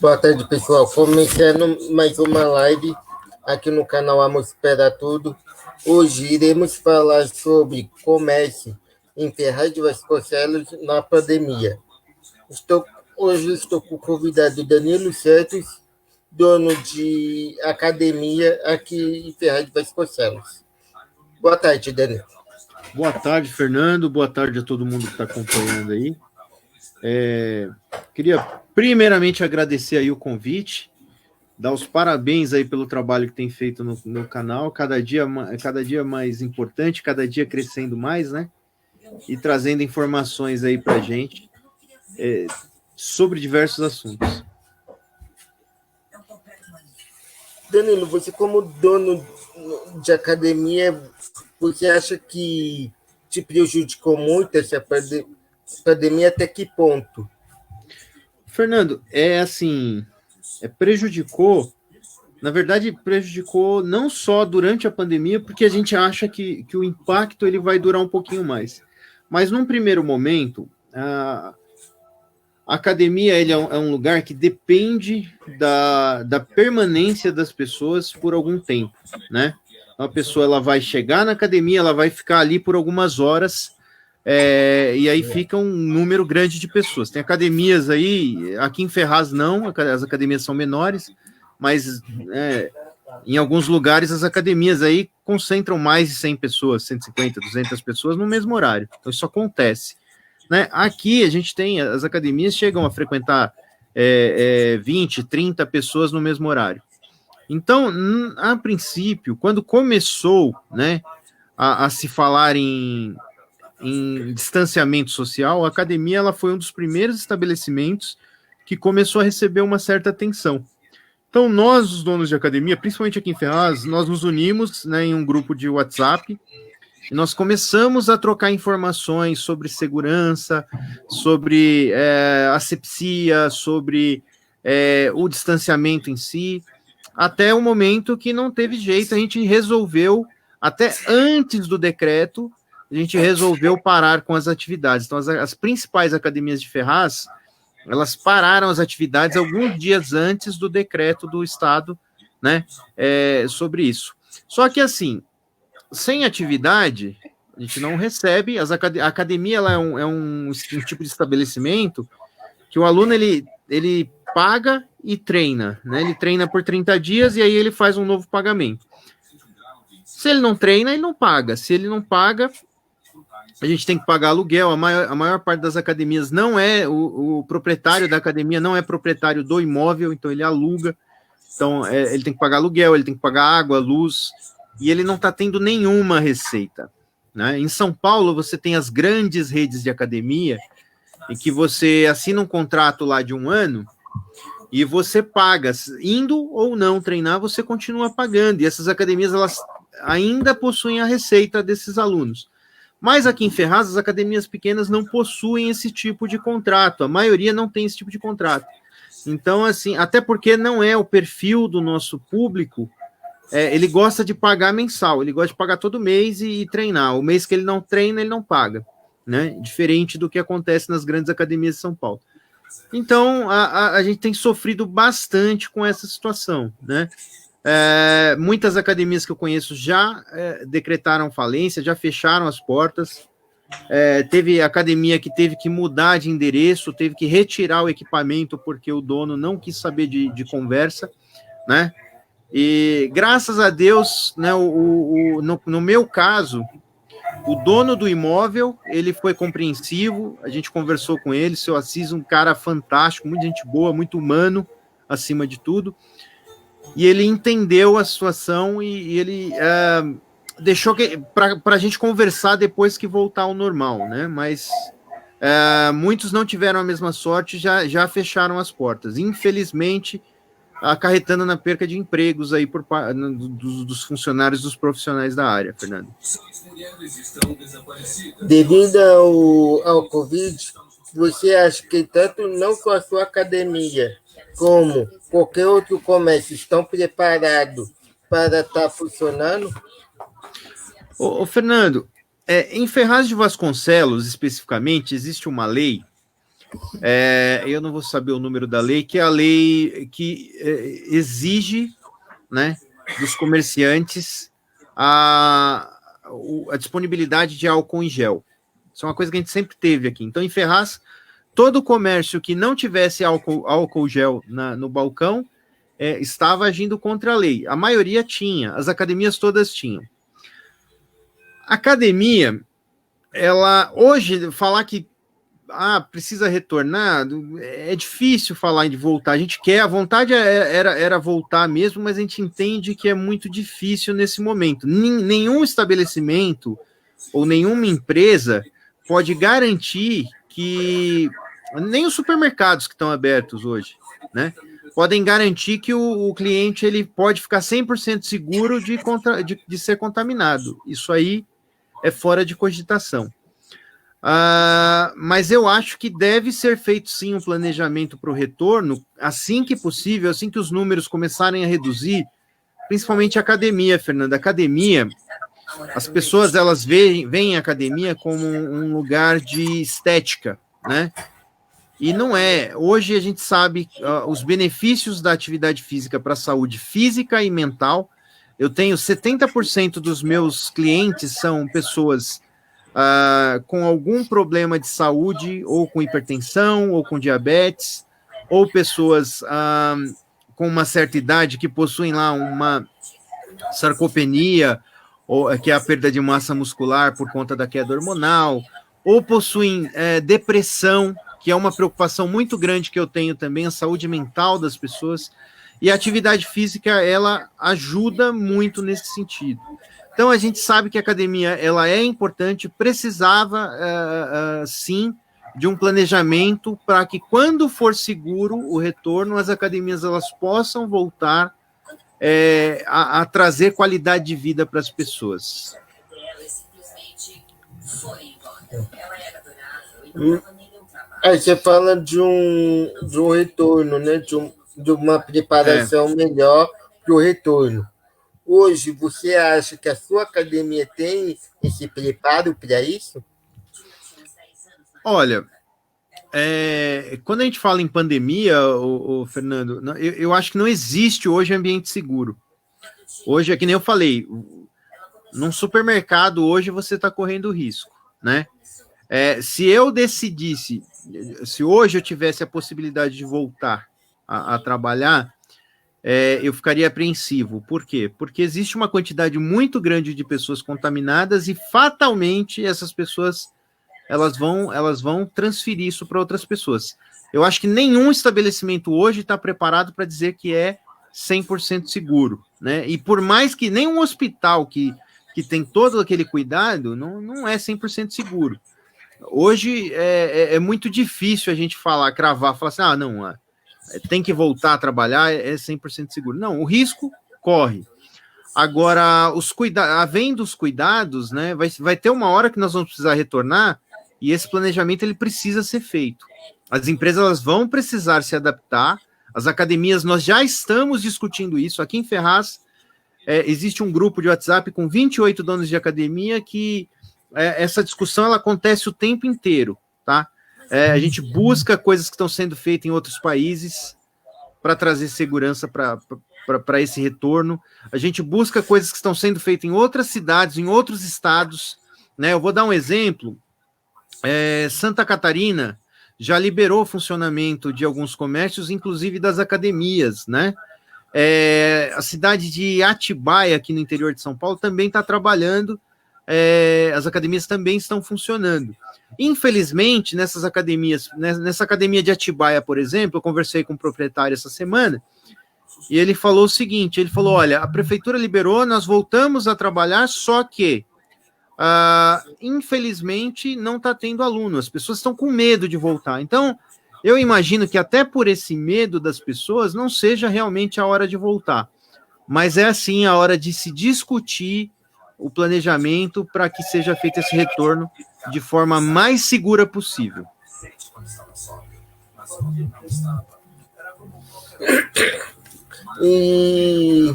Boa tarde, pessoal. Começando mais uma live aqui no canal Amos Espera Tudo. Hoje iremos falar sobre comércio em Ferraz de Vasconcelos na pandemia. Hoje estou com o convidado Danilo Santos, dono de academia aqui em Ferraz de Vasconcelos. Boa tarde, Danilo. Boa tarde, Fernando. Boa tarde a todo mundo que está acompanhando aí. Queria primeiramente agradecer aí o convite, dar os parabéns aí pelo trabalho que tem feito no canal, cada dia mais importante, cada dia crescendo mais, né? E trazendo informações aí para a gente sobre diversos assuntos. Danilo, você como dono de academia, você acha que te prejudicou muito essa pandemia? Até que ponto? Fernando, prejudicou, na verdade, prejudicou não só durante a pandemia, porque a gente acha que o impacto ele vai durar um pouquinho mais. Mas num primeiro momento, a academia ele é um lugar que depende da permanência das pessoas por algum tempo, né? Então, a pessoa ela vai chegar na academia, ela vai ficar ali por algumas horas, e aí fica um número grande de pessoas. Tem academias aí, aqui em Ferraz não, as academias são menores, mas em alguns lugares as academias aí concentram mais de 100 pessoas, 150, 200 pessoas no mesmo horário. Então isso acontece, né? Aqui a gente tem, as academias chegam a frequentar 20, 30 pessoas no mesmo horário. Então, a princípio, quando começou, né, a se falar em distanciamento social, a academia ela foi um dos primeiros estabelecimentos que começou a receber uma certa atenção. Então, nós, os donos de academia, principalmente aqui em Ferraz, nós nos unimos, né, em um grupo de WhatsApp e nós começamos a trocar informações sobre segurança, sobre asepsia, sobre o distanciamento em si, até o momento que não teve jeito, a gente resolveu, até antes do decreto, a gente resolveu parar com as atividades. Então, as principais academias de Ferraz, elas pararam as atividades alguns dias antes do decreto do Estado, né, sobre isso. Só que, assim, sem atividade, a gente não recebe, a academia ela é um tipo de estabelecimento que o aluno, ele paga e treina, né, ele treina por 30 dias e aí ele faz um novo pagamento. Se ele não treina, ele não paga. Se ele não paga, a gente tem que pagar aluguel. A maior parte das academias não é, o proprietário da academia não é proprietário do imóvel, então ele aluga. Então, ele tem que pagar aluguel, ele tem que pagar água, luz, e ele não está tendo nenhuma receita, né? Em São Paulo, você tem as grandes redes de academia, em que você assina um contrato lá de 1 ano, e você paga, indo ou não treinar, você continua pagando, e essas academias, elas ainda possuem a receita desses alunos. Mas aqui em Ferraz, as academias pequenas não possuem esse tipo de contrato. A maioria não tem esse tipo de contrato. Então, assim, até porque não é o perfil do nosso público, ele gosta de pagar mensal, ele gosta de pagar todo mês e treinar. O mês que ele não treina, ele não paga, né? Diferente do que acontece nas grandes academias de São Paulo. Então, a gente tem sofrido bastante com essa situação, né? Muitas academias que eu conheço já decretaram falência, já fecharam as portas. Teve academia que teve que mudar de endereço, teve que retirar o equipamento porque o dono não quis saber de conversa, né? E graças a Deus, né, no meu caso, o dono do imóvel, ele foi compreensivo, a gente conversou com ele, seu Assis, um cara fantástico, muita gente boa, muito humano, acima de tudo. E ele entendeu a situação e ele deixou para a gente conversar depois que voltar ao normal, né? Mas muitos não tiveram a mesma sorte, já fecharam as portas. Infelizmente, acarretando na perca de empregos aí dos funcionários, dos profissionais da área, Fernando. Devido ao Covid, você acha que tanto não com a sua academia como qualquer outro comércio estão preparados para estar funcionando? Fernando, em Ferraz de Vasconcelos, especificamente, existe uma lei Eu não vou saber o número da lei, que é a lei que exige, né, dos comerciantes a disponibilidade de álcool em gel. Isso é uma coisa que a gente sempre teve aqui. Então, em Ferraz, todo comércio que não tivesse álcool gel no balcão estava agindo contra a lei. A maioria tinha, as academias todas tinham. Academia, ela hoje, falar que precisa retornar, é difícil falar de voltar. A gente quer, a vontade era voltar mesmo, mas a gente entende que é muito difícil nesse momento. Nenhum estabelecimento ou nenhuma empresa pode garantir que, nem os supermercados que estão abertos hoje, né, podem garantir que o cliente ele pode ficar 100% seguro de ser contaminado. Isso aí é fora de cogitação. Mas eu acho que deve ser feito sim um planejamento para o retorno, assim que possível, assim que os números começarem a reduzir, principalmente a academia, Fernanda. Academia, as pessoas elas veem a academia como um lugar de estética, né? E não é. Hoje a gente sabe os benefícios da atividade física para a saúde física e mental. Eu tenho 70% dos meus clientes são pessoas com algum problema de saúde, ou com hipertensão, ou com diabetes, ou pessoas com uma certa idade que possuem lá uma sarcopenia, que é a perda de massa muscular por conta da queda hormonal, ou possuem depressão, que é uma preocupação muito grande que eu tenho também, a saúde mental das pessoas, e a atividade física, ela ajuda muito nesse sentido. Então, a gente sabe que a academia ela é importante, precisava, sim, de um planejamento para que, quando for seguro o retorno, as academias elas possam voltar a trazer qualidade de vida para as pessoas. Aí você fala de um retorno, né? De uma preparação melhor para o retorno. Hoje, você acha que a sua academia tem esse preparo para isso? Olha, quando a gente fala em pandemia, Fernando, eu acho que não existe hoje ambiente seguro. Hoje, é que nem eu falei, num supermercado hoje você está correndo risco, né? Se eu decidisse, se hoje eu tivesse a possibilidade de voltar a trabalhar, eu ficaria apreensivo. Por quê? Porque existe uma quantidade muito grande de pessoas contaminadas e fatalmente essas pessoas elas vão transferir isso para outras pessoas. Eu acho que nenhum estabelecimento hoje está preparado para dizer que é 100% seguro, né? E por mais que nenhum hospital que tem todo aquele cuidado, não é 100% seguro. Hoje é muito difícil a gente cravar, falar assim, não, tem que voltar a trabalhar, é 100% seguro. Não, o risco corre. Agora, havendo os cuidados, né, vai ter uma hora que nós vamos precisar retornar e esse planejamento ele precisa ser feito. As empresas elas vão precisar se adaptar, as academias, nós já estamos discutindo isso. Aqui em Ferraz, existe um grupo de WhatsApp com 28 donos de academia que essa discussão ela acontece o tempo inteiro, tá? A gente busca coisas que estão sendo feitas em outros países para trazer segurança para esse retorno. A gente busca coisas que estão sendo feitas em outras cidades, em outros estados, né? Eu vou dar um exemplo. Santa Catarina já liberou o funcionamento de alguns comércios, inclusive das academias, né? A cidade de Atibaia, aqui no interior de São Paulo, também está trabalhando, as academias também estão funcionando. Infelizmente, nessas academias, nessa academia de Atibaia, por exemplo, eu conversei com o proprietário essa semana, e ele falou o seguinte, ele falou, olha, a prefeitura liberou, nós voltamos a trabalhar, só que, infelizmente, não está tendo aluno, as pessoas estão com medo de voltar. Então, eu imagino que até por esse medo das pessoas, não seja realmente a hora de voltar. Mas é assim a hora de se discutir o planejamento para que seja feito esse retorno de forma mais segura possível. E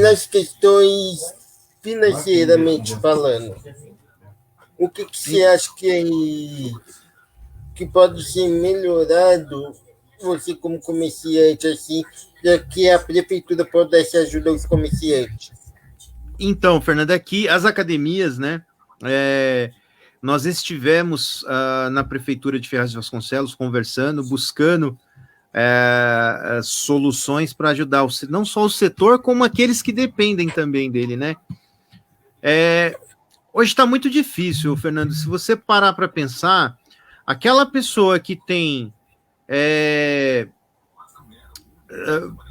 nas questões financeiramente falando, O que você acha que pode ser melhorado, você como comerciante, assim, para que a prefeitura pudesse ajudar os comerciantes? Então, Fernando, aqui as academias, né? Nós estivemos na prefeitura de Ferraz de Vasconcelos conversando, buscando soluções para ajudar não só o setor, como aqueles que dependem também dele, né? Hoje está muito difícil, Fernando. Se você parar para pensar, aquela pessoa que tem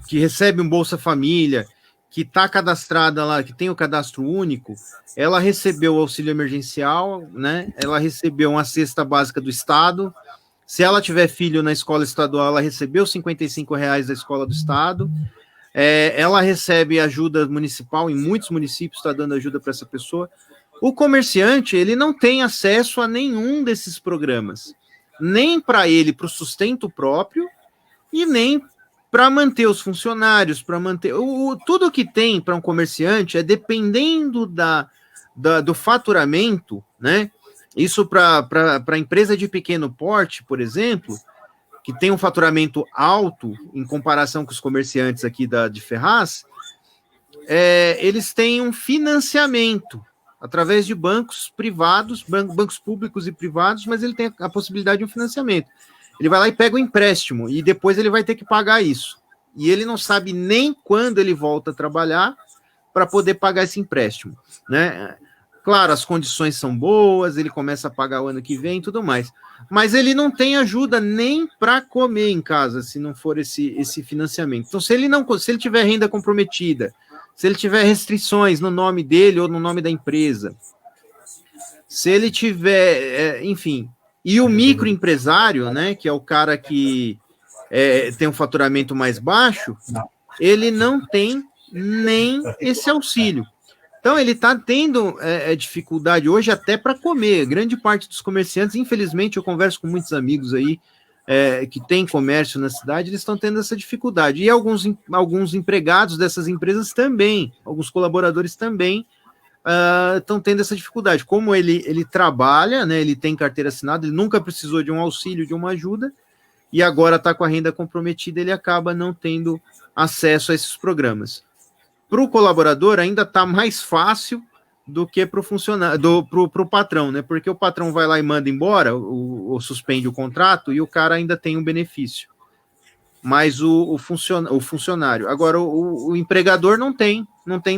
que recebe um Bolsa Família, que está cadastrada lá, que tem o cadastro único, ela recebeu o auxílio emergencial, né? Ela recebeu uma cesta básica do Estado. Se ela tiver filho na escola estadual, ela recebeu R$ 55 da escola do Estado. Ela recebe ajuda municipal, em muitos municípios está dando ajuda para essa pessoa. O comerciante, ele não tem acesso a nenhum desses programas, nem para ele, para o sustento próprio, e nem para manter os funcionários, para manter... tudo que tem para um comerciante é dependendo do faturamento, né? Isso para empresa de pequeno porte, por exemplo, que tem um faturamento alto em comparação com os comerciantes aqui de Ferraz, eles têm um financiamento através de bancos privados, bancos públicos e privados, mas ele tem a possibilidade de um financiamento. Ele vai lá e pega o empréstimo e depois ele vai ter que pagar isso. E ele não sabe nem quando ele volta a trabalhar para poder pagar esse empréstimo, né? Claro, as condições são boas, ele começa a pagar o ano que vem e tudo mais. Mas ele não tem ajuda nem para comer em casa, se não for esse financiamento. Então, se ele tiver renda comprometida, se ele tiver restrições no nome dele ou no nome da empresa, se ele tiver, enfim... E o microempresário, né, que é o cara que tem um faturamento mais baixo, ele não tem nem esse auxílio. Então, ele está tendo dificuldade hoje até para comer. Grande parte dos comerciantes, infelizmente, eu converso com muitos amigos aí que têm comércio na cidade, eles estão tendo essa dificuldade. E alguns empregados dessas empresas também, alguns colaboradores também, estão tendo essa dificuldade. Como ele trabalha, né, ele tem carteira assinada, ele nunca precisou de um auxílio, de uma ajuda, e agora está com a renda comprometida, ele acaba não tendo acesso a esses programas. Para o colaborador ainda está mais fácil do que para o funcionário, para o patrão, né? Porque o patrão vai lá e manda embora, ou suspende o contrato, e o cara ainda tem um benefício. Mas o funcionário. Agora, o empregador não tem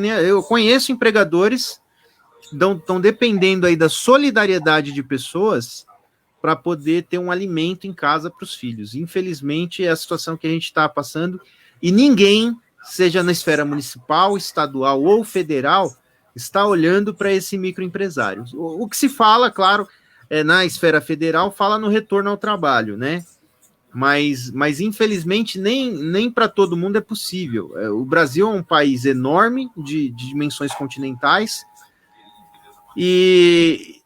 nem. Eu conheço empregadores que estão dependendo aí da solidariedade de pessoas para poder ter um alimento em casa para os filhos. Infelizmente, é a situação que a gente está passando, e ninguém, seja na esfera municipal, estadual ou federal, está olhando para esse microempresário. O que se fala, claro, na esfera federal, fala no retorno ao trabalho, né? Mas infelizmente, nem para todo mundo é possível. O Brasil é um país enorme, de dimensões continentais, e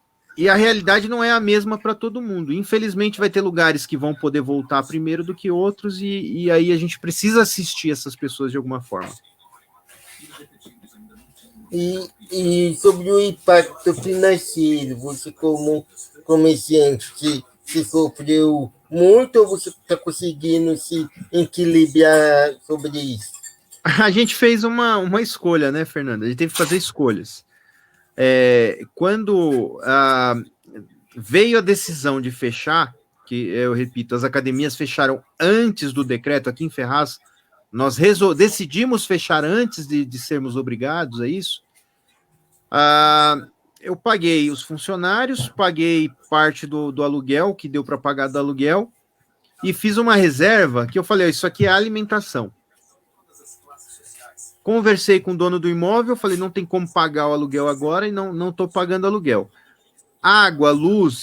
a realidade não é a mesma para todo mundo. Infelizmente, vai ter lugares que vão poder voltar primeiro do que outros, e aí a gente precisa assistir essas pessoas de alguma forma. E sobre o impacto financeiro, você como comerciante, se sofreu muito ou você está conseguindo se equilibrar sobre isso? A gente fez uma escolha, né, Fernanda? A gente teve que fazer escolhas. Quando veio a decisão de fechar, que eu repito, as academias fecharam antes do decreto aqui em Ferraz, nós decidimos fechar antes de sermos obrigados a isso. Eu paguei os funcionários, paguei parte do aluguel, que deu para pagar do aluguel, e fiz uma reserva que eu falei, isso aqui é alimentação. Conversei com o dono do imóvel, falei, não tem como pagar o aluguel agora e não estou pagando aluguel. Água, luz,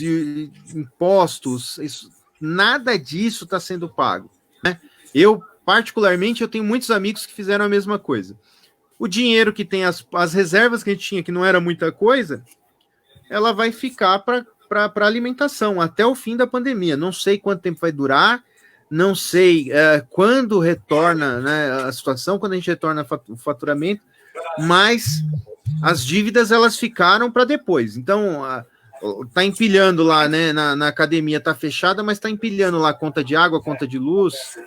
impostos, nada disso está sendo pago, né? Particularmente, eu tenho muitos amigos que fizeram a mesma coisa. O dinheiro que tem, as reservas que a gente tinha, que não era muita coisa, ela vai ficar para alimentação até o fim da pandemia. Não sei quanto tempo vai durar, não sei quando retorna, né, a situação, quando a gente retorna o faturamento, mas as dívidas elas ficaram para depois. Então, tá empilhando lá, né? Na academia tá fechada, mas tá empilhando lá a conta de água, a conta de luz.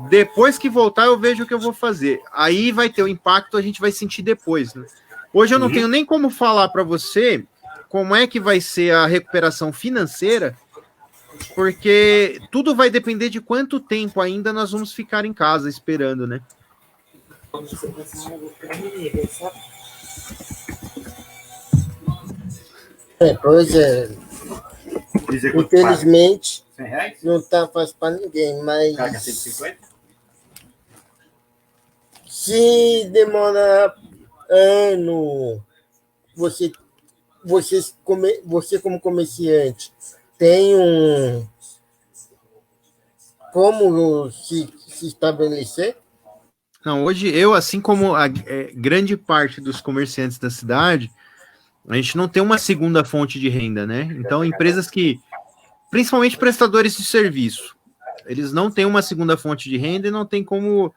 Depois que voltar, eu vejo o que eu vou fazer. Aí vai ter o impacto, a gente vai sentir depois, né? Hoje eu não tenho nem como falar para você como é que vai ser a recuperação financeira, porque tudo vai depender de quanto tempo ainda nós vamos ficar em casa esperando, né? Pois é. Infelizmente, não tá fácil para ninguém, mas se demorar ano, você como comerciante tem como se estabelecer? Não, hoje eu, assim como a grande parte dos comerciantes da cidade, a gente não tem uma segunda fonte de renda, né? Então, empresas que, principalmente prestadores de serviço, eles não têm uma segunda fonte de renda e não tem como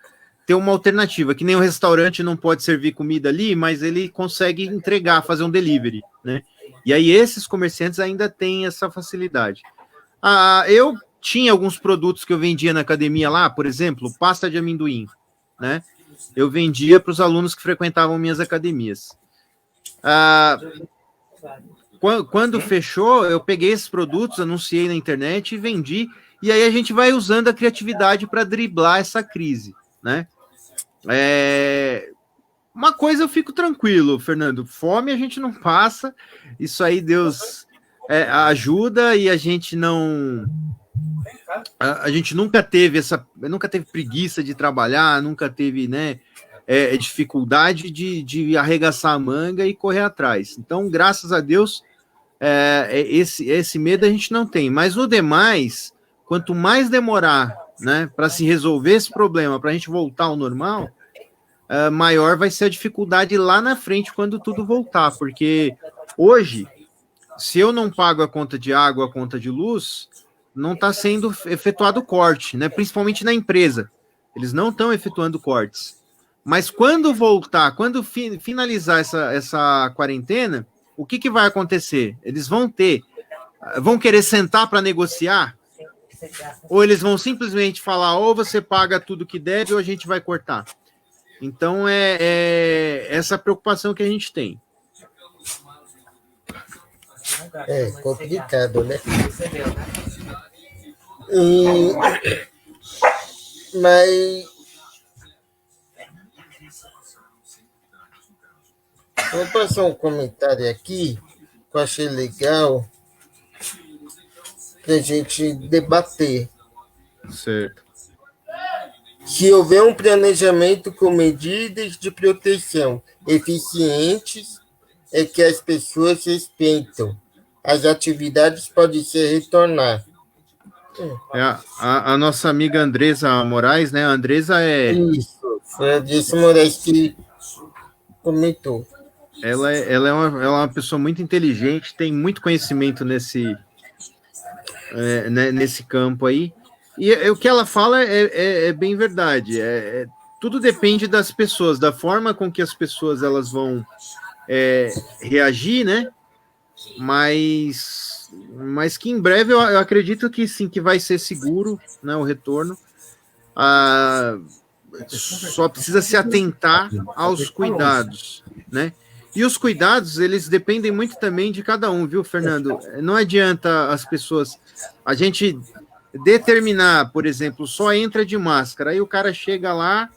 ter uma alternativa, que nem o restaurante não pode servir comida ali, mas ele consegue entregar, fazer um delivery, né? E aí esses comerciantes ainda têm essa facilidade. Eu tinha alguns produtos que eu vendia na academia lá, por exemplo, pasta de amendoim, né? Eu vendia para os alunos que frequentavam minhas academias. Quando fechou, eu peguei esses produtos, anunciei na internet e vendi, e aí a gente vai usando a criatividade para driblar essa crise, né? Uma coisa eu fico tranquilo, Fernando, fome a gente não passa, isso aí Deus ajuda e a gente não... A gente nunca teve preguiça de trabalhar, nunca teve, né, dificuldade de arregaçar a manga e correr atrás. Então, graças a Deus, esse medo a gente não tem. Mas no demais, quanto mais demorar, né, para se resolver esse problema, para a gente voltar ao normal, maior vai ser a dificuldade lá na frente quando tudo voltar. Porque hoje, se eu não pago a conta de água, a conta de luz, não está sendo efetuado corte, né? Principalmente na empresa. Eles não estão efetuando cortes. Mas quando voltar, quando finalizar essa quarentena, o que vai acontecer? Eles vão querer sentar para negociar? Ou eles vão simplesmente falar, ou você paga tudo que deve, ou a gente vai cortar. Então, é essa preocupação que a gente tem. É complicado, né? Mas vou passar um comentário aqui que eu achei legal para a gente debater. Certo. Se houver um planejamento com medidas de proteção eficientes, é que as pessoas respeitam. As atividades podem se retornar. A nossa amiga Andresa Moraes, né? A Andresa Isso, foi a Andresa Moraes que comentou. Ela é uma pessoa muito inteligente, tem muito conhecimento nesse campo aí. E o que ela fala é bem verdade. Tudo depende das pessoas, da forma com que as pessoas elas vão reagir, né? Mas que em breve eu acredito que sim, que vai ser seguro, né, o retorno. Só precisa se atentar aos cuidados, né? E os cuidados, eles dependem muito também de cada um, viu, Fernando? Não adianta as pessoas... A gente determinar, por exemplo, só entra de máscara, aí o cara chega lá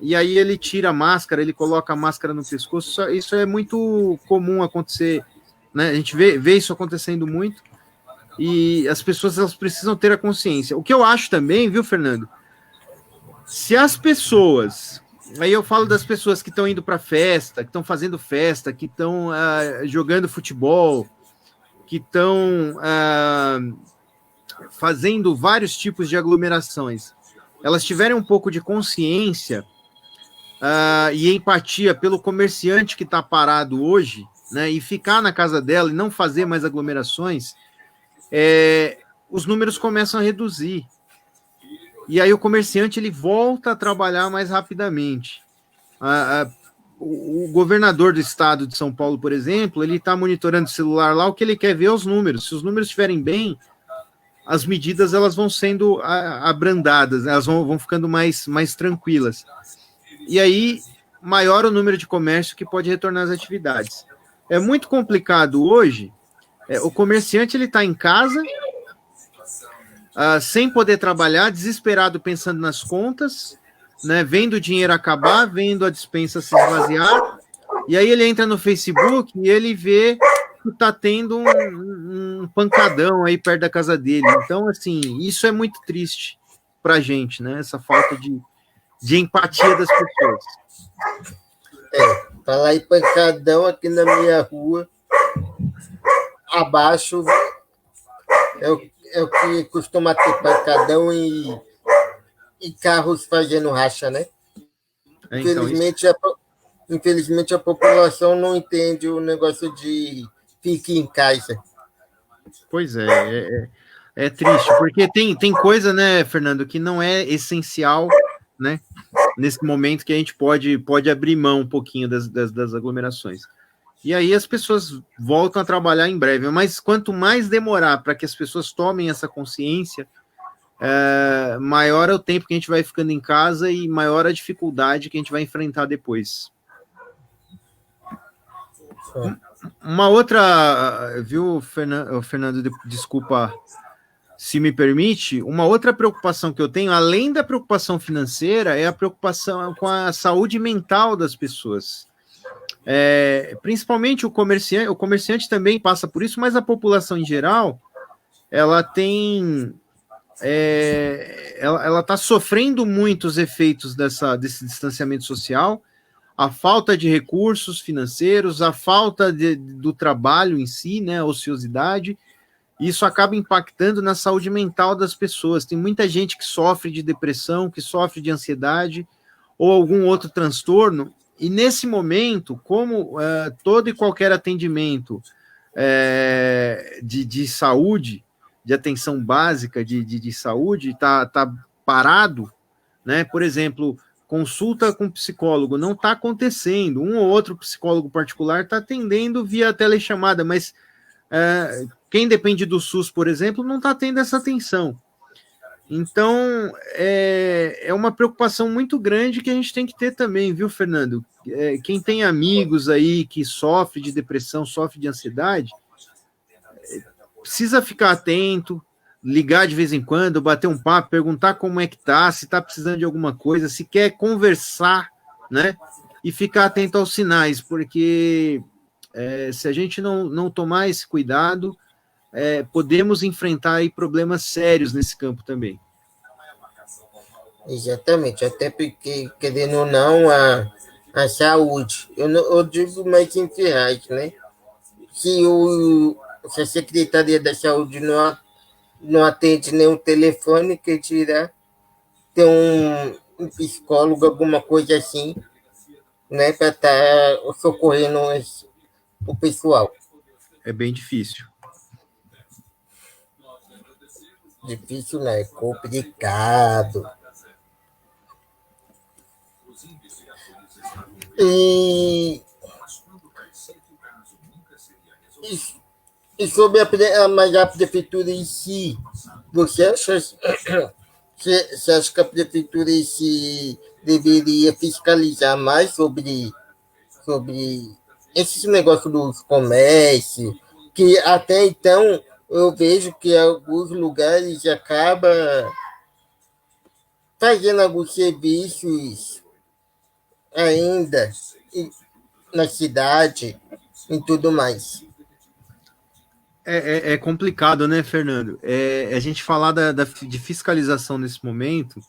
e aí ele tira a máscara, ele coloca a máscara no pescoço. Isso é muito comum acontecer, né? A gente vê isso acontecendo muito e as pessoas elas precisam ter a consciência. O que eu acho também, viu, Fernando? Se as pessoas... Aí eu falo das pessoas que estão indo para festa, que estão fazendo festa, que estão jogando futebol, que estão fazendo vários tipos de aglomerações. Elas tiverem um pouco de consciência e empatia pelo comerciante que está parado hoje, né, e ficar na casa dela e não fazer mais aglomerações, os números começam a reduzir. E aí o comerciante ele volta a trabalhar mais rapidamente. o governador do estado de São Paulo, por exemplo, ele está monitorando o celular lá, o que ele quer ver é os números. Se os números estiverem bem, as medidas elas vão sendo abrandadas, elas vão ficando mais tranquilas. E aí, maior o número de comércio que pode retornar às atividades. É muito complicado hoje, o comerciante ele está em casa, sem poder trabalhar, desesperado pensando nas contas, né, vendo o dinheiro acabar, vendo a despensa se esvaziar, e aí ele entra no Facebook e ele vê que está tendo um pancadão aí perto da casa dele. Então, assim, isso é muito triste para a gente, né? Essa falta de empatia das pessoas. Falar em pancadão aqui na minha rua, abaixo, é o que costuma ter pancadão e carros fazendo racha, né? Infelizmente, a população não entende o negócio de fique em casa. Pois é triste, porque tem coisa, né, Fernando, que não é essencial, né, nesse momento que a gente pode abrir mão um pouquinho das aglomerações. E aí as pessoas voltam a trabalhar em breve, mas quanto mais demorar para que as pessoas tomem essa consciência, maior é o tempo que a gente vai ficando em casa e maior a dificuldade que a gente vai enfrentar depois. Uma outra, viu, Fernando, desculpa se me permite, uma outra preocupação que eu tenho, além da preocupação financeira, é a preocupação com a saúde mental das pessoas. Principalmente o comerciante também passa por isso, mas a população em geral, ela tem... ela está sofrendo muitos efeitos desse distanciamento social, a falta de recursos financeiros, a falta do trabalho em si, né, a ociosidade, isso acaba impactando na saúde mental das pessoas. Tem muita gente que sofre de depressão, que sofre de ansiedade ou algum outro transtorno, e nesse momento, como todo e qualquer atendimento de saúde, de atenção básica de saúde, está parado, né? Por exemplo, consulta com psicólogo não está acontecendo, um ou outro psicólogo particular está atendendo via telechamada, mas quem depende do SUS, por exemplo, não está tendo essa atenção. Então, é uma preocupação muito grande que a gente tem que ter também, viu, Fernando? Quem tem amigos aí que sofre de depressão, sofre de ansiedade, precisa ficar atento, ligar de vez em quando, bater um papo, perguntar como é que tá, se tá precisando de alguma coisa, se quer conversar, né? E ficar atento aos sinais, porque se a gente não tomar esse cuidado, podemos enfrentar aí problemas sérios nesse campo também. Exatamente, até porque, querendo ou não, a saúde, eu digo mais em Ferraz, né? Se a Secretaria da Saúde não atende nenhum telefone, que dirá ter um psicólogo, alguma coisa assim, né, para estar socorrendo o pessoal. É bem difícil. Difícil, né? É complicado. E sobre a prefeitura em si, você acha que a prefeitura em si deveria fiscalizar mais sobre esses negócios dos comércios, que até então eu vejo que alguns lugares acabam fazendo alguns serviços ainda na cidade e tudo mais. É complicado, né, Fernando? A gente falar de fiscalização nesse momento.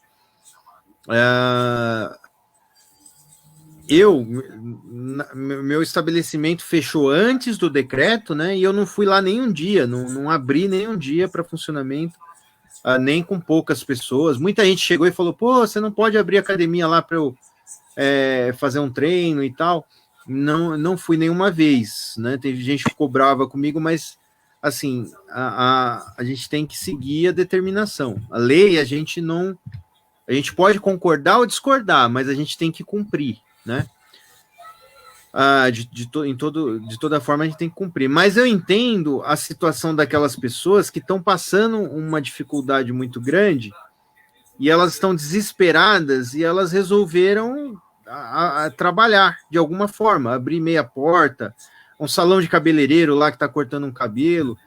Meu estabelecimento fechou antes do decreto, né? E eu não fui lá nenhum dia, não abri nenhum dia para funcionamento, nem com poucas pessoas. Muita gente chegou e falou: pô, você não pode abrir academia lá para eu fazer um treino e tal. Não fui nenhuma vez, né? Teve gente que ficou brava comigo, mas assim, a gente tem que seguir a determinação. A lei, a gente pode concordar ou discordar, mas a gente tem que cumprir, né? de toda forma a gente tem que cumprir. Mas eu entendo a situação daquelas pessoas que estão passando uma dificuldade muito grande e elas estão desesperadas e elas resolveram trabalhar de alguma forma, abrir meia porta, um salão de cabeleireiro lá que está cortando um cabelo.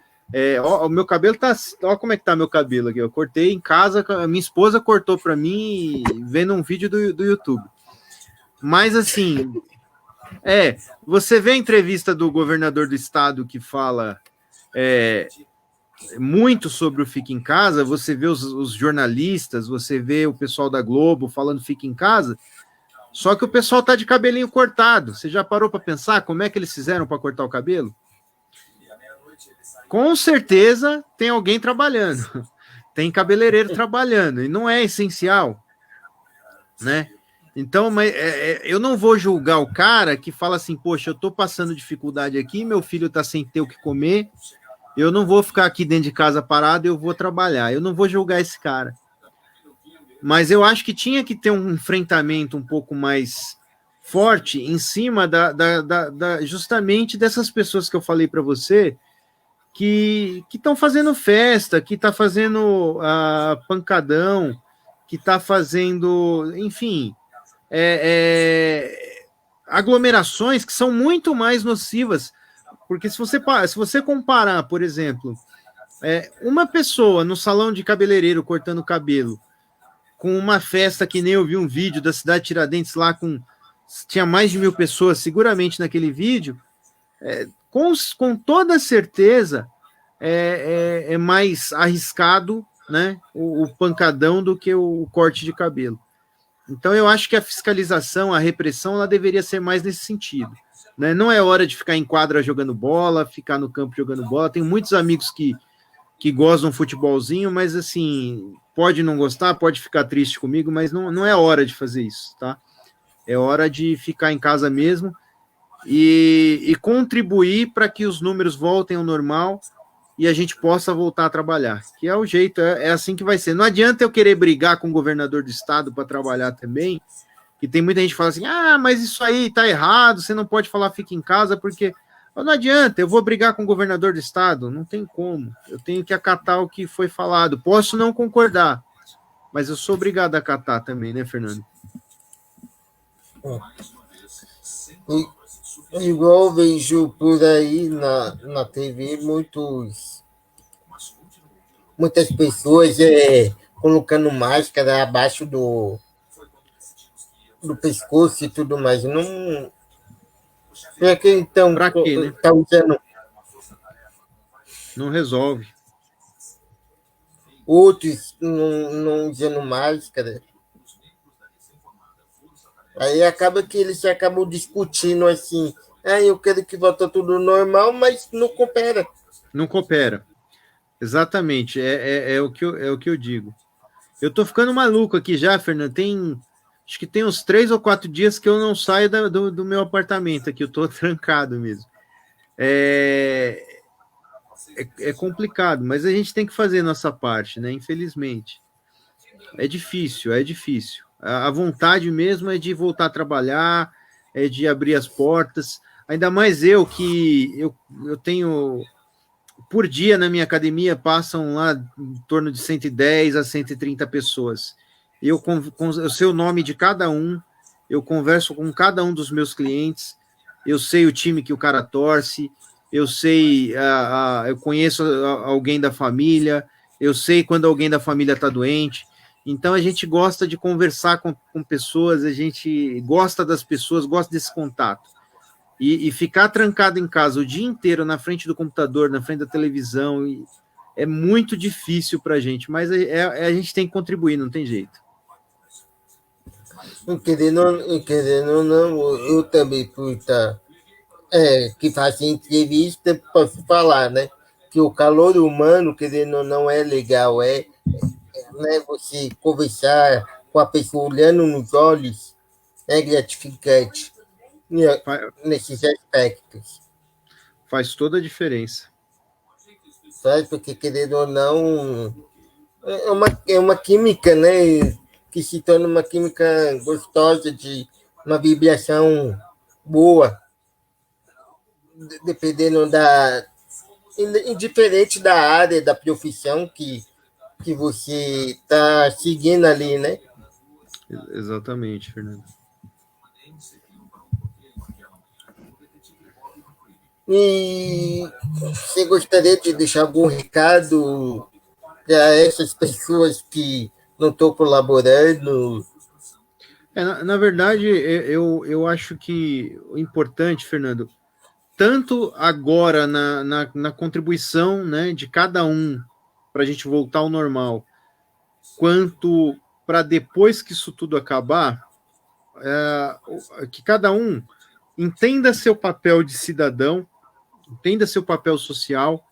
O meu cabelo tá. Olha como é que tá meu cabelo aqui. Eu cortei em casa, a minha esposa cortou para mim vendo um vídeo do YouTube. Mas assim, você vê a entrevista do governador do estado que fala muito sobre o Fica em Casa, você vê os jornalistas, você vê o pessoal da Globo falando Fica em Casa, só que o pessoal tá de cabelinho cortado. Você já parou para pensar como é que eles fizeram para cortar o cabelo? Com certeza tem alguém trabalhando, tem cabeleireiro trabalhando, e não é essencial, né? Então, eu não vou julgar o cara que fala assim, poxa, eu tô passando dificuldade aqui, meu filho tá sem ter o que comer, eu não vou ficar aqui dentro de casa parado, eu vou trabalhar. Eu não vou julgar esse cara. Mas eu acho que tinha que ter um enfrentamento um pouco mais forte em cima justamente dessas pessoas que eu falei para você, que estão fazendo festa, que está fazendo pancadão, que está fazendo, enfim, aglomerações que são muito mais nocivas, porque se você comparar, por exemplo, uma pessoa no salão de cabeleireiro cortando cabelo, com uma festa que nem eu vi um vídeo da cidade de Tiradentes lá, tinha mais de 1.000 pessoas seguramente naquele vídeo, com toda certeza é mais arriscado, né, o pancadão do que o corte de cabelo. Então eu acho que a fiscalização, a repressão, ela deveria ser mais nesse sentido, né? Não é hora de ficar em quadra jogando bola, ficar no campo jogando bola. Tenho muitos amigos que gostam de futebolzinho, mas assim, pode não gostar, pode ficar triste comigo, mas não é hora de fazer isso, tá? É hora de ficar em casa mesmo e contribuir para que os números voltem ao normal e a gente possa voltar a trabalhar, que é o jeito, é assim que vai ser. Não adianta eu querer brigar com o governador do estado para trabalhar também, que tem muita gente que fala assim, mas isso aí tá errado, você não pode falar fica em casa, porque não adianta, eu vou brigar com o governador do estado, não tem como, eu tenho que acatar o que foi falado, posso não concordar, mas eu sou obrigado a acatar também, né, Fernando? Igual eu vejo por aí na TV muitas pessoas colocando máscara abaixo do pescoço e tudo mais. Não. Para que então pra quê, né? Tá usando? Não resolve. Outros não usando máscara. Aí acaba que eles acabam discutindo assim, eu quero que volta tudo normal, mas não coopera. Não coopera. Exatamente, é o que eu digo. Eu tô ficando maluco aqui já, Fernando, acho que tem uns 3 ou 4 dias que eu não saio do meu apartamento aqui, eu tô trancado mesmo. É complicado, mas a gente tem que fazer nossa parte, né, infelizmente. É difícil. A vontade mesmo é de voltar a trabalhar, é de abrir as portas, ainda mais eu tenho... Por dia na minha academia passam lá em torno de 110 a 130 pessoas. Eu sei o nome de cada um, eu converso com cada um dos meus clientes, eu sei o time que o cara torce, eu sei, eu conheço alguém da família, eu sei quando alguém da família está doente. Então a gente gosta de conversar com pessoas, a gente gosta das pessoas, gosta desse contato. E ficar trancado em casa o dia inteiro na frente do computador, na frente da televisão, é muito difícil para a gente, mas a gente tem que contribuir, não tem jeito. Querendo ou não, eu também, por estar que faz entrevista, posso falar, né? Que o calor humano, querendo ou não, é legal, né, você conversar com a pessoa olhando nos olhos, é gratificante nesses aspectos. Faz toda a diferença. Sabe? Porque, querendo ou não, é uma química, né? Que se torna uma química gostosa, de uma vibração boa. dependendo indiferente da área, da profissão que você está seguindo ali, né? Exatamente, Fernando. E você gostaria de deixar algum recado para essas pessoas que não estão colaborando? Na verdade, eu acho que o importante, Fernando, tanto agora na contribuição, né, de cada um para a gente voltar ao normal, quanto para depois que isso tudo acabar, que cada um entenda seu papel de cidadão, entenda seu papel social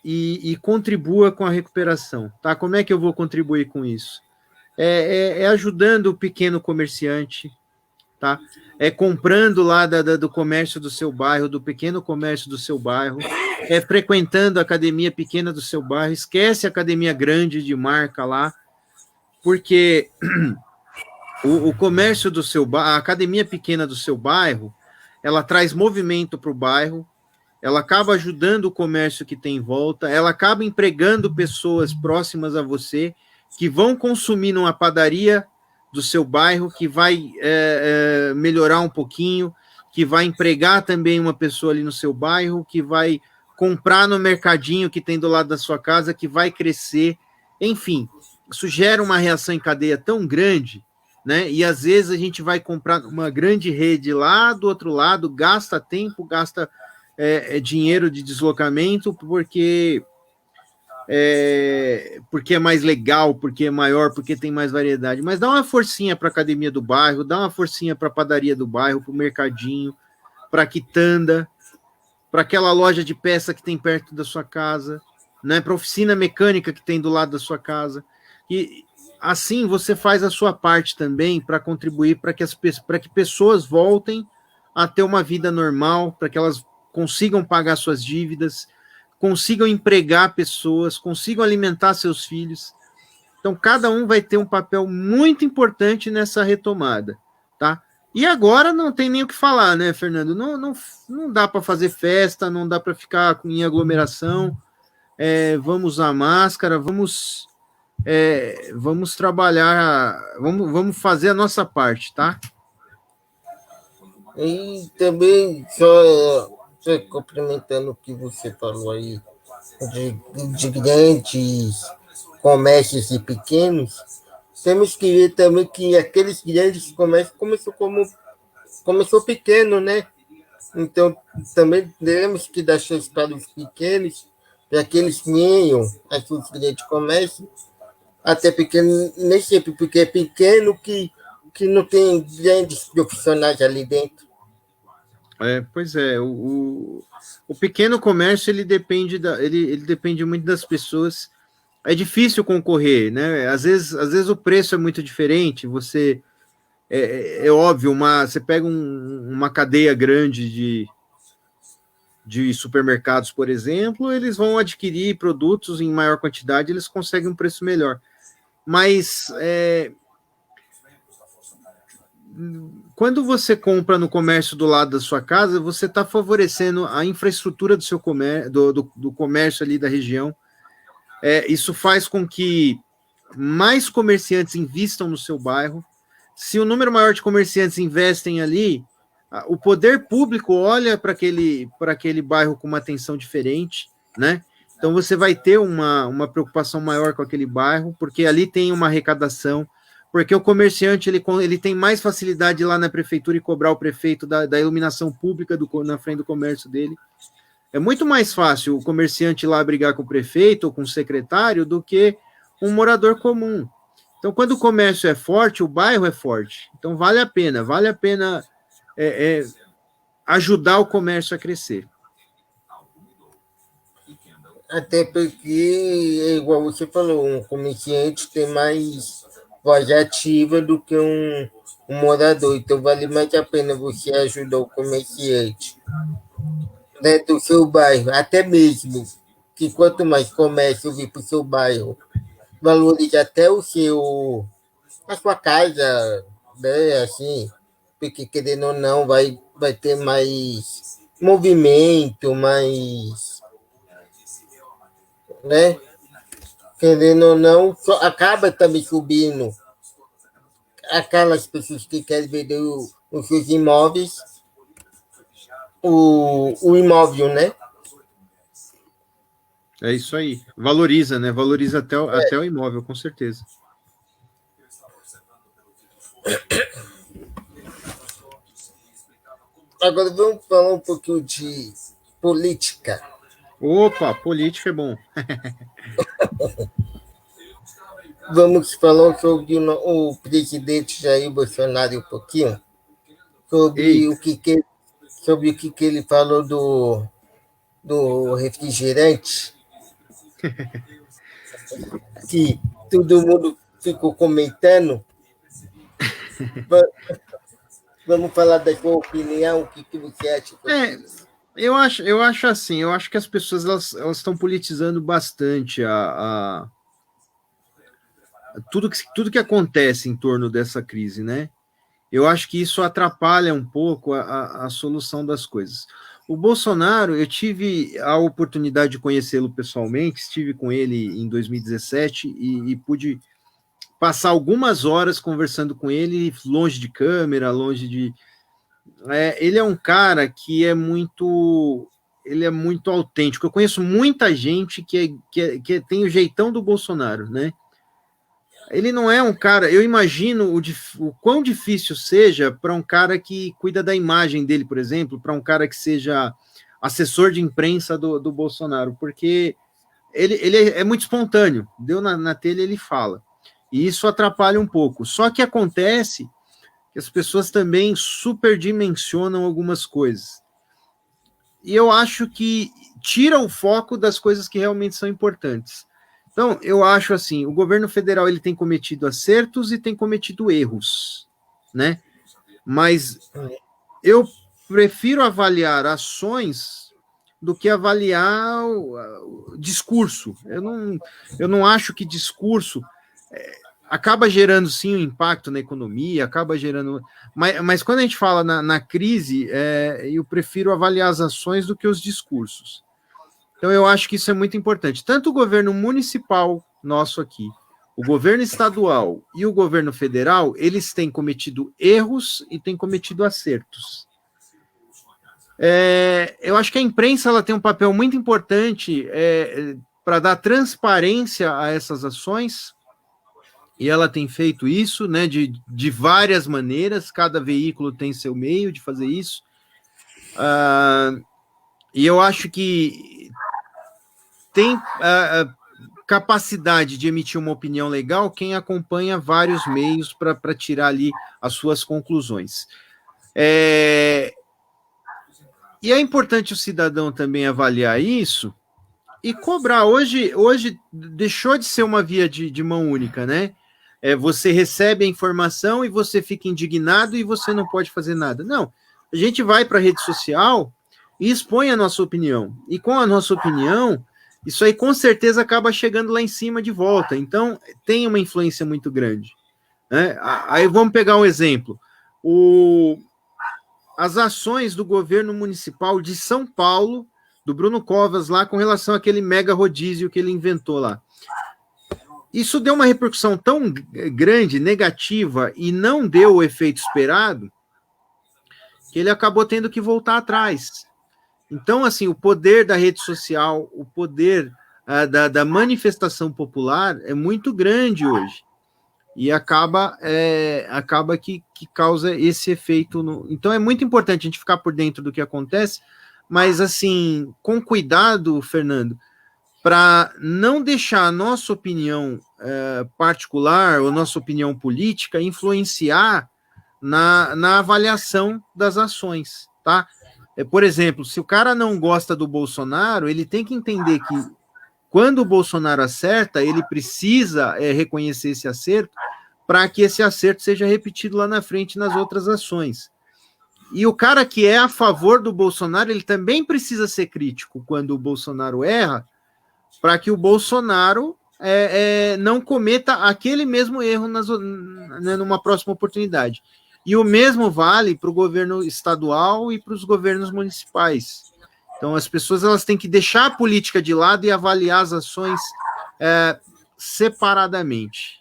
e contribua com a recuperação. Tá? Como é que eu vou contribuir com isso? É ajudando o pequeno comerciante, tá? É comprando lá do comércio do seu bairro, do pequeno comércio do seu bairro, é frequentando a academia pequena do seu bairro, esquece a academia grande de marca lá, porque o comércio do seu bairro, a academia pequena do seu bairro, ela traz movimento para o bairro, ela acaba ajudando o comércio que tem em volta, ela acaba empregando pessoas próximas a você, que vão consumir numa padaria do seu bairro, que vai melhorar um pouquinho, que vai empregar também uma pessoa ali no seu bairro, que vai comprar no mercadinho que tem do lado da sua casa, que vai crescer. Enfim, isso gera uma reação em cadeia tão grande, né? E às vezes a gente vai comprar uma grande rede lá do outro lado, gasta tempo, gasta dinheiro de deslocamento, porque é mais legal, porque é maior, porque tem mais variedade. Mas dá uma forcinha para a academia do bairro, dá uma forcinha para a padaria do bairro, para o mercadinho, para a quitanda, para aquela loja de peça que tem perto da sua casa, né? Para a oficina mecânica que tem do lado da sua casa. E assim você faz a sua parte também para contribuir para que pessoas voltem a ter uma vida normal, para que elas consigam pagar suas dívidas, consigam empregar pessoas, consigam alimentar seus filhos. Então, cada um vai ter um papel muito importante nessa retomada, tá? E agora não tem nem o que falar, né, Fernando? Não dá para fazer festa, não dá para ficar em aglomeração. Vamos usar máscara, vamos trabalhar, vamos fazer a nossa parte, tá? E também, só complementando o que você falou aí, de grandes comércios e pequenos, temos que ver também que aqueles grandes comércios começou pequeno, né? Então, também temos que dar chance para os pequenos, para que eles tenham as suas grandes comércios, até pequeno, nem sempre porque é pequeno que não tem grandes profissionais ali dentro. Pois é, o pequeno comércio ele depende ele depende muito das pessoas. É difícil concorrer, né? Às vezes o preço é muito diferente. Você é óbvio, você pega uma cadeia grande de supermercados, por exemplo, eles vão adquirir produtos em maior quantidade, eles conseguem um preço melhor. Mas quando você compra no comércio do lado da sua casa, você está favorecendo a infraestrutura do seu comércio, do comércio ali da região. Isso faz com que mais comerciantes investam no seu bairro. Se o número maior de comerciantes investem ali, o poder público olha para aquele bairro com uma atenção diferente, né? Então você vai ter uma preocupação maior com aquele bairro, porque ali tem uma arrecadação, porque o comerciante ele tem mais facilidade lá na prefeitura e cobrar o prefeito da iluminação pública na frente do comércio dele. É muito mais fácil o comerciante ir lá brigar com o prefeito ou com o secretário do que um morador comum. Então, quando o comércio é forte, o bairro é forte. Então, vale a pena ajudar o comércio a crescer. Até porque, igual você falou, um comerciante tem mais voz ativa do que um morador. Então, vale mais a pena você ajudar o comerciante, né, do seu bairro, até mesmo que quanto mais comércio vir para o seu bairro, valorize até a sua casa, né, assim, porque querendo ou não, vai ter movimento, mais, né? Querendo ou não, acaba também subindo aquelas pessoas que querem vender os seus imóveis, o imóvel, né? É isso aí. Valoriza, né? Valoriza até o imóvel, com certeza. Agora vamos falar um pouquinho de política. Opa, política é bom. Vamos falar sobre o presidente Jair Bolsonaro um pouquinho, sobre Eita. sobre o que ele falou do refrigerante, que todo mundo ficou comentando. Vamos falar da sua opinião, o que você acha sobre isso? Eu acho assim, eu acho que as pessoas elas estão politizando bastante tudo que acontece em torno dessa crise, né? Eu acho que isso atrapalha um pouco a solução das coisas. O Bolsonaro, eu tive a oportunidade de conhecê-lo pessoalmente, estive com ele em 2017 e pude passar algumas horas conversando com ele, longe de câmera, longe de. Ele é um cara que ele é muito autêntico. Eu conheço muita gente que tem o jeitão do Bolsonaro, né? Ele não é um cara. Eu imagino o quão difícil seja para um cara que cuida da imagem dele, por exemplo, para um cara que seja assessor de imprensa do Bolsonaro, porque ele é muito espontâneo. Deu na telha, ele fala. E isso atrapalha um pouco. Só que acontece que as pessoas também superdimensionam algumas coisas. E eu acho que tira o foco das coisas que realmente são importantes. Então, eu acho assim, o governo federal ele tem cometido acertos e tem cometido erros, né? Mas eu prefiro avaliar ações do que avaliar o discurso. Eu não acho que discurso acaba gerando sim um impacto na economia, acaba gerando. Mas quando a gente fala na crise, eu prefiro avaliar as ações do que os discursos. Então, eu acho que isso é muito importante. Tanto o governo municipal nosso aqui, o governo estadual e o governo federal, eles têm cometido erros e têm cometido acertos. Eu acho que a imprensa ela tem um papel muito importante para dar transparência a essas ações, e ela tem feito isso, né, de várias maneiras, cada veículo tem seu meio de fazer isso. E eu acho que tem capacidade de emitir uma opinião legal quem acompanha vários meios para tirar ali as suas conclusões. E é importante o cidadão também avaliar isso e cobrar. Hoje deixou de ser uma via de mão única, né? Você recebe a informação e você fica indignado e você não pode fazer nada. Não, a gente vai para a rede social e expõe a nossa opinião. E com a nossa opinião, isso aí com certeza acaba chegando lá em cima de volta. Então, tem uma influência muito grande, né? Aí vamos pegar um exemplo. As ações do governo municipal de São Paulo, do Bruno Covas lá, com relação àquele mega rodízio que ele inventou lá. Isso deu uma repercussão tão grande, negativa, e não deu o efeito esperado, que ele acabou tendo que voltar atrás. Então, assim, o poder da rede social, o poder da manifestação popular é muito grande hoje. E acaba que causa esse efeito. Então, é muito importante a gente ficar por dentro do que acontece, mas, assim, com cuidado, Fernando, para não deixar a nossa opinião particular ou nossa opinião política influenciar na avaliação das ações, tá? Por exemplo, se o cara não gosta do Bolsonaro, ele tem que entender que quando o Bolsonaro acerta, ele precisa reconhecer esse acerto para que esse acerto seja repetido lá na frente nas outras ações. E o cara que é a favor do Bolsonaro, ele também precisa ser crítico quando o Bolsonaro erra, para que o Bolsonaro não cometa aquele mesmo erro numa próxima oportunidade. E o mesmo vale para o governo estadual e para os governos municipais. Então, as pessoas elas têm que deixar a política de lado e avaliar as ações separadamente.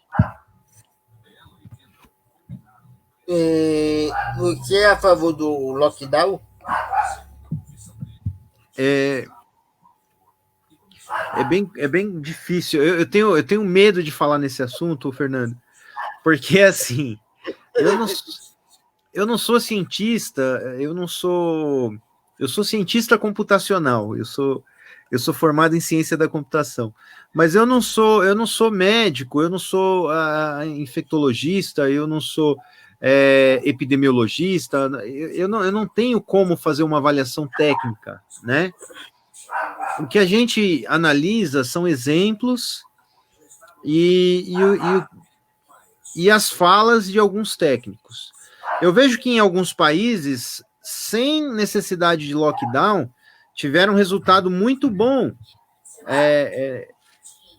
Você é a favor do lockdown? É bem difícil. Eu tenho medo de falar nesse assunto, Fernando, porque assim, eu não sou cientista, eu sou cientista computacional, eu sou formado em ciência da computação, mas eu não sou médico, eu não sou infectologista, eu não sou epidemiologista, eu não tenho como fazer uma avaliação técnica, né? O que a gente analisa são exemplos e as falas de alguns técnicos. Eu vejo que em alguns países, sem necessidade de lockdown, tiveram um resultado muito bom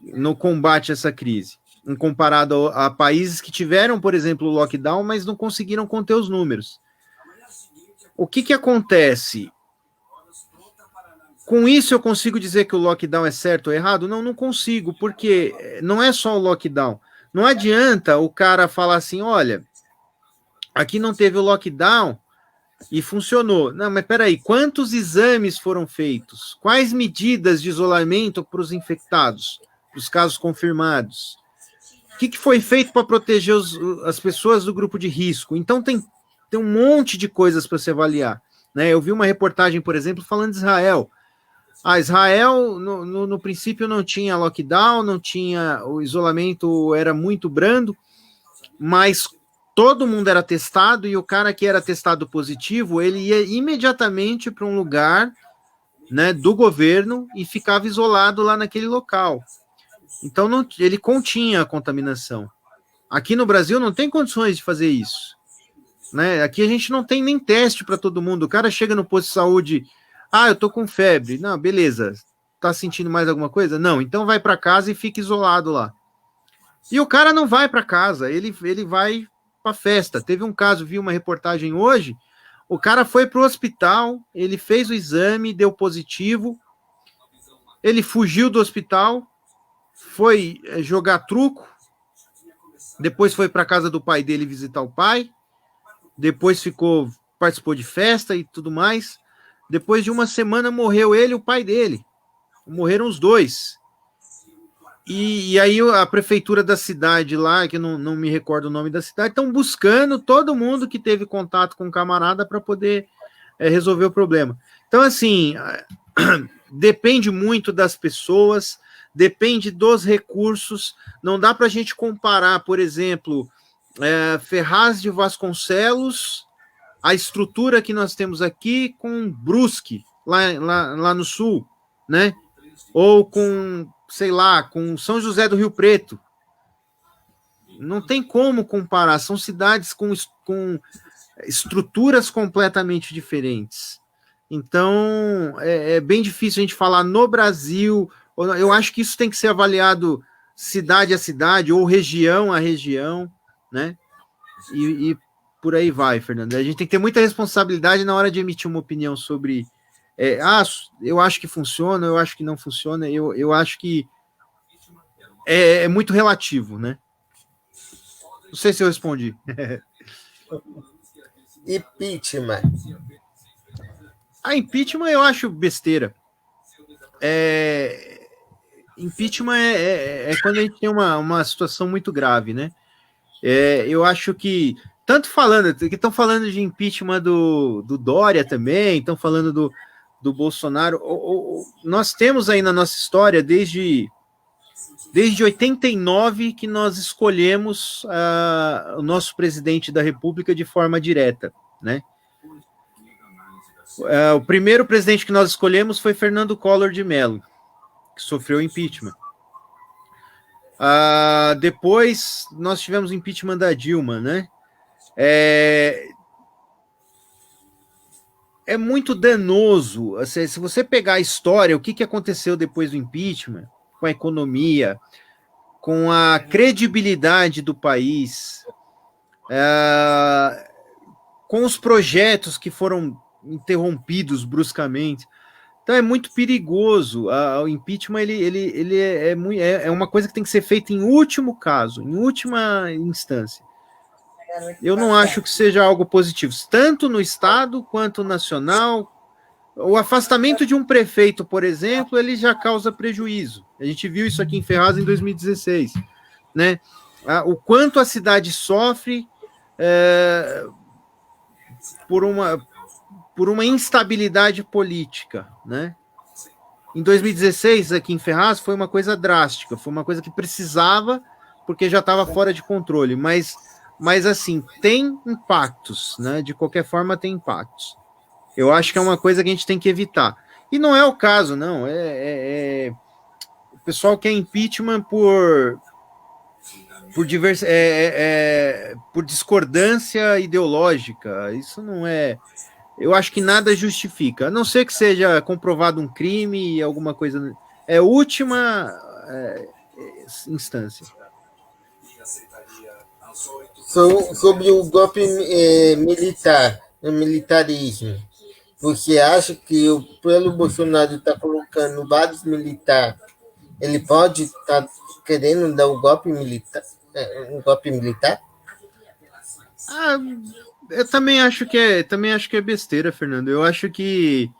no combate a essa crise, em comparado a países que tiveram, por exemplo, o lockdown, mas não conseguiram conter os números. O que acontece? Com isso eu consigo dizer que o lockdown é certo ou errado? Não consigo, porque não é só o lockdown. Não adianta o cara falar assim, olha, aqui não teve o lockdown e funcionou. Não, mas peraí, quantos exames foram feitos? Quais medidas de isolamento para os infectados, para os casos confirmados? O que foi feito para proteger as pessoas do grupo de risco? Então tem um monte de coisas para se avaliar, né? Eu vi uma reportagem, por exemplo, falando de Israel. Israel, no princípio, não tinha lockdown, não tinha, o isolamento era muito brando, mas todo mundo era testado e o cara que era testado positivo, ele ia imediatamente para um lugar, né, do governo e ficava isolado lá naquele local. Então, ele continha a contaminação. Aqui no Brasil não tem condições de fazer isso, né? Aqui a gente não tem nem teste para todo mundo. O cara chega no posto de saúde, eu tô com febre. Não, beleza. Tá sentindo mais alguma coisa? Não, então vai para casa e fica isolado lá. E o cara não vai para casa, ele vai para festa. Teve um caso, vi uma reportagem hoje, o cara foi pro hospital, ele fez o exame, deu positivo, ele fugiu do hospital, foi jogar truco, depois foi para casa do pai dele visitar o pai, depois participou de festa e tudo mais. Depois de uma semana morreu ele e o pai dele. Morreram os dois. E aí a prefeitura da cidade lá, que eu não me recordo o nome da cidade, estão buscando todo mundo que teve contato com o camarada para poder resolver o problema. Então, assim, depende muito das pessoas, depende dos recursos. Não dá para a gente comparar, por exemplo, Ferraz de Vasconcelos, a estrutura que nós temos aqui com Brusque, lá no sul, né? Ou com, sei lá, com São José do Rio Preto. Não tem como comparar, são cidades com estruturas completamente diferentes. Então, é bem difícil a gente falar no Brasil. Eu acho que isso tem que ser avaliado cidade a cidade, ou região a região, né? E por aí vai, Fernando. A gente tem que ter muita responsabilidade na hora de emitir uma opinião sobre eu acho que funciona, eu acho que não funciona, eu acho que é muito relativo, né? Não sei se eu respondi. Impeachment. Impeachment eu acho besteira. Impeachment é quando a gente tem uma situação muito grave, né? Eu acho que estão falando de impeachment do Dória também, estão falando do Bolsonaro. Nós temos aí na nossa história, desde 89, que nós escolhemos o nosso presidente da República de forma direta, né? O primeiro presidente que nós escolhemos foi Fernando Collor de Mello, que sofreu impeachment. Depois nós tivemos o impeachment da Dilma, né? É muito danoso. Se você pegar a história, o que aconteceu depois do impeachment, com a economia, com a credibilidade do país, com os projetos que foram interrompidos bruscamente. Então é muito perigoso. O impeachment ele é uma coisa que tem que ser feita em último caso, em última instância. Eu não acho que seja algo positivo, tanto no Estado quanto nacional. O afastamento de um prefeito, por exemplo, ele já causa prejuízo. A gente viu isso aqui em Ferraz em 2016, né? O quanto a cidade sofre por uma instabilidade política, né? Em 2016, aqui em Ferraz, foi uma coisa drástica, foi uma coisa que precisava, porque já estava fora de controle, mas assim, tem impactos, né? De qualquer forma, tem impactos. Eu acho que é uma coisa que a gente tem que evitar. E não é o caso, não. O pessoal quer impeachment por discordância ideológica. Isso não é... Eu acho que nada justifica, a não ser que seja comprovado um crime e alguma coisa... É última instância. Sobre o golpe militar, o militarismo, você acha que pelo Bolsonaro está colocando vários militares, ele pode estar querendo dar um golpe militar? Eu também acho que é besteira, Fernando. Eu acho que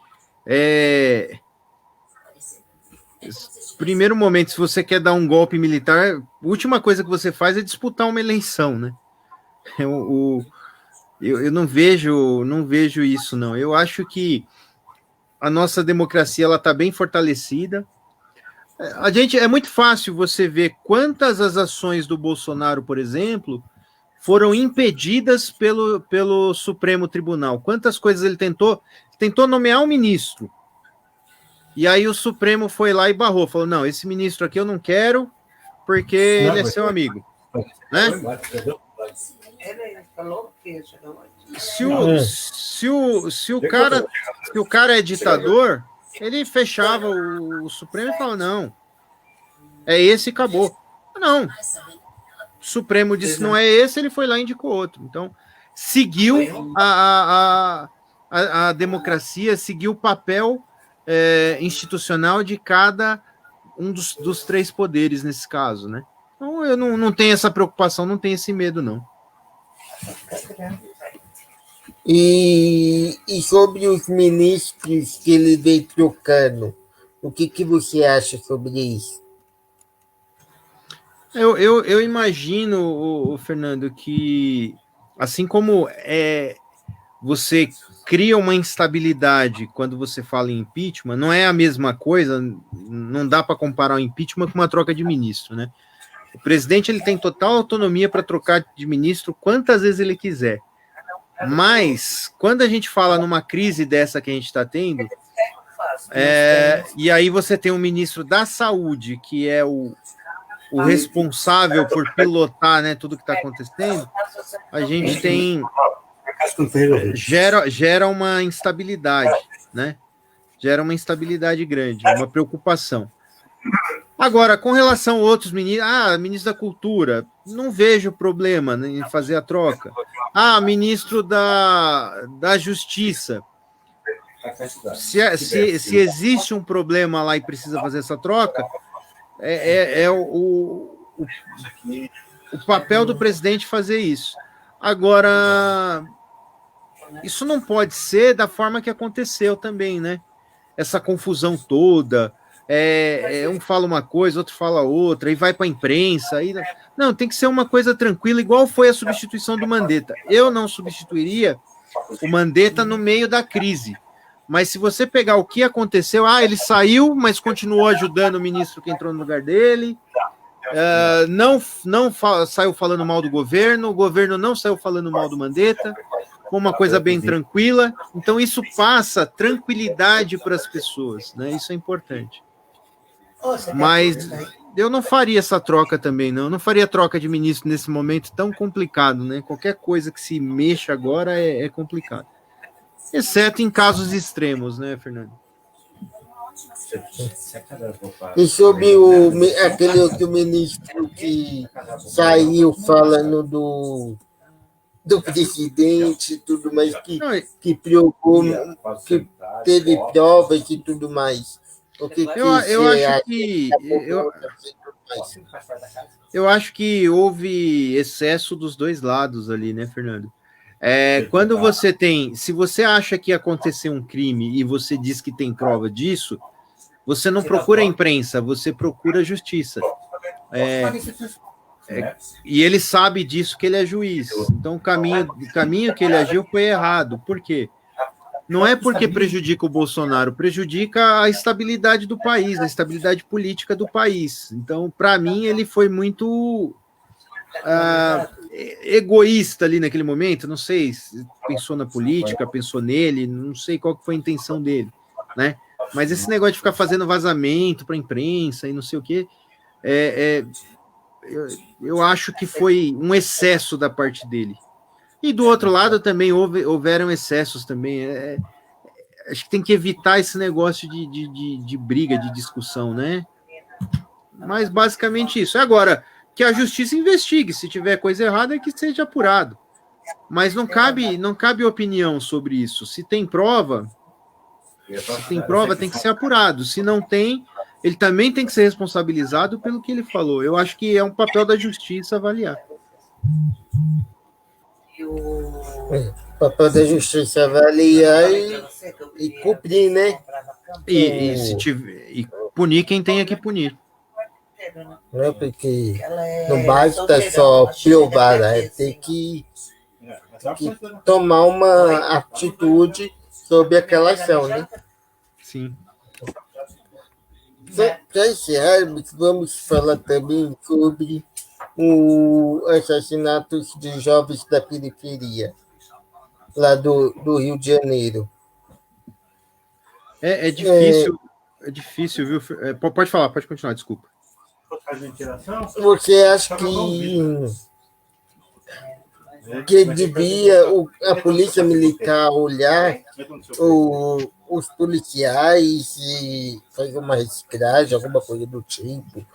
primeiro momento, se você quer dar um golpe militar, a última coisa que você faz é disputar uma eleição, né? Eu não vejo isso, não. Eu acho que a nossa democracia ela está bem fortalecida. É muito fácil você ver quantas as ações do Bolsonaro, por exemplo, foram impedidas pelo Supremo Tribunal. Quantas coisas ele tentou nomear um ministro. E aí o Supremo foi lá e barrou, falou, não, esse ministro aqui eu não quero, porque ele é seu amigo. Né? Se o cara é ditador, ele fechava o Supremo e falava, não, é esse e acabou. Não, o Supremo disse não é esse, ele foi lá e indicou outro. Então, seguiu a democracia, seguiu o papel institucional de cada um dos três poderes nesse caso, né? Então, eu não tenho essa preocupação, não tenho esse medo, não. E sobre os ministros que ele vem trocando, o que você acha sobre isso? Eu imagino, Fernando, que assim como você cria uma instabilidade quando você fala em impeachment, não é a mesma coisa, não dá para comparar o impeachment com uma troca de ministro, né? O presidente ele tem total autonomia para trocar de ministro quantas vezes ele quiser. Mas, quando a gente fala numa crise dessa que a gente está tendo, e aí você tem um ministro da Saúde, que é o responsável por pilotar, né, tudo que está acontecendo, a gente tem... Gera uma instabilidade, né? Gera uma instabilidade grande, uma preocupação. Agora, com relação a outros ministros, ministro da Cultura, não vejo problema em fazer a troca. Ministro da Justiça. Se existe um problema lá e precisa fazer essa troca, o papel do presidente fazer isso. Agora, isso não pode ser da forma que aconteceu também, né? Essa confusão toda. Um fala uma coisa, outro fala outra, e vai para a imprensa. Não, tem que ser uma coisa tranquila, igual foi a substituição do Mandetta. Eu não substituiria o Mandetta no meio da crise. Mas se você pegar o que aconteceu, ele saiu, mas continuou ajudando o ministro que entrou no lugar dele. Não saiu falando mal do governo, o governo não saiu falando mal do Mandetta. Foi uma coisa bem tranquila. Então, isso passa tranquilidade para as pessoas, né? Isso é importante. Mas eu não faria essa troca também, não. Eu não faria troca de ministro nesse momento tão complicado, né? Qualquer coisa que se mexa agora é complicado. Exceto em casos extremos, né, Fernando? E sobre aquele outro ministro que saiu falando do presidente e tudo mais, Não, que preocupou, que teve provas e tudo mais. O que eu você acho acha que eu acho que houve excesso dos dois lados ali, né, Fernando? Quando você tem, se você acha que aconteceu um crime e você diz que tem prova disso, você não procura a imprensa, você procura a justiça. E ele sabe disso, que ele é juiz. Então o caminho que ele agiu foi errado. Por quê? Não é porque prejudica o Bolsonaro, prejudica a estabilidade do país, a estabilidade política do país. Então, para mim, ele foi muito egoísta ali naquele momento. Não sei se pensou na política, pensou nele, não sei qual foi a intenção dele, né? Mas esse negócio de ficar fazendo vazamento para a imprensa e não sei o quê, eu acho que foi um excesso da parte dele. E do outro lado também houveram excessos também. Acho que tem que evitar esse negócio de briga, de discussão, né? Mas basicamente isso. Agora, que a justiça investigue. Se tiver coisa errada, é que seja apurado. Mas não cabe opinião sobre isso. Se tem prova, tem que ser apurado. Se não tem, ele também tem que ser responsabilizado pelo que ele falou. Eu acho que é um papel da justiça avaliar. O papel da justiça avaliar e cumprir, né? E punir quem tem que punir. Não, porque não basta só provar, né? Tem que tomar uma atitude sobre aquela ação, né? Sim. Para encerrarmos, vamos falar também sobre o assassinato de jovens da periferia, lá do Rio de Janeiro. É difícil, viu? Pode falar, pode continuar, desculpa. Você acha que devia a polícia militar olhar os policiais e fazer uma reciclagem, alguma coisa do tipo,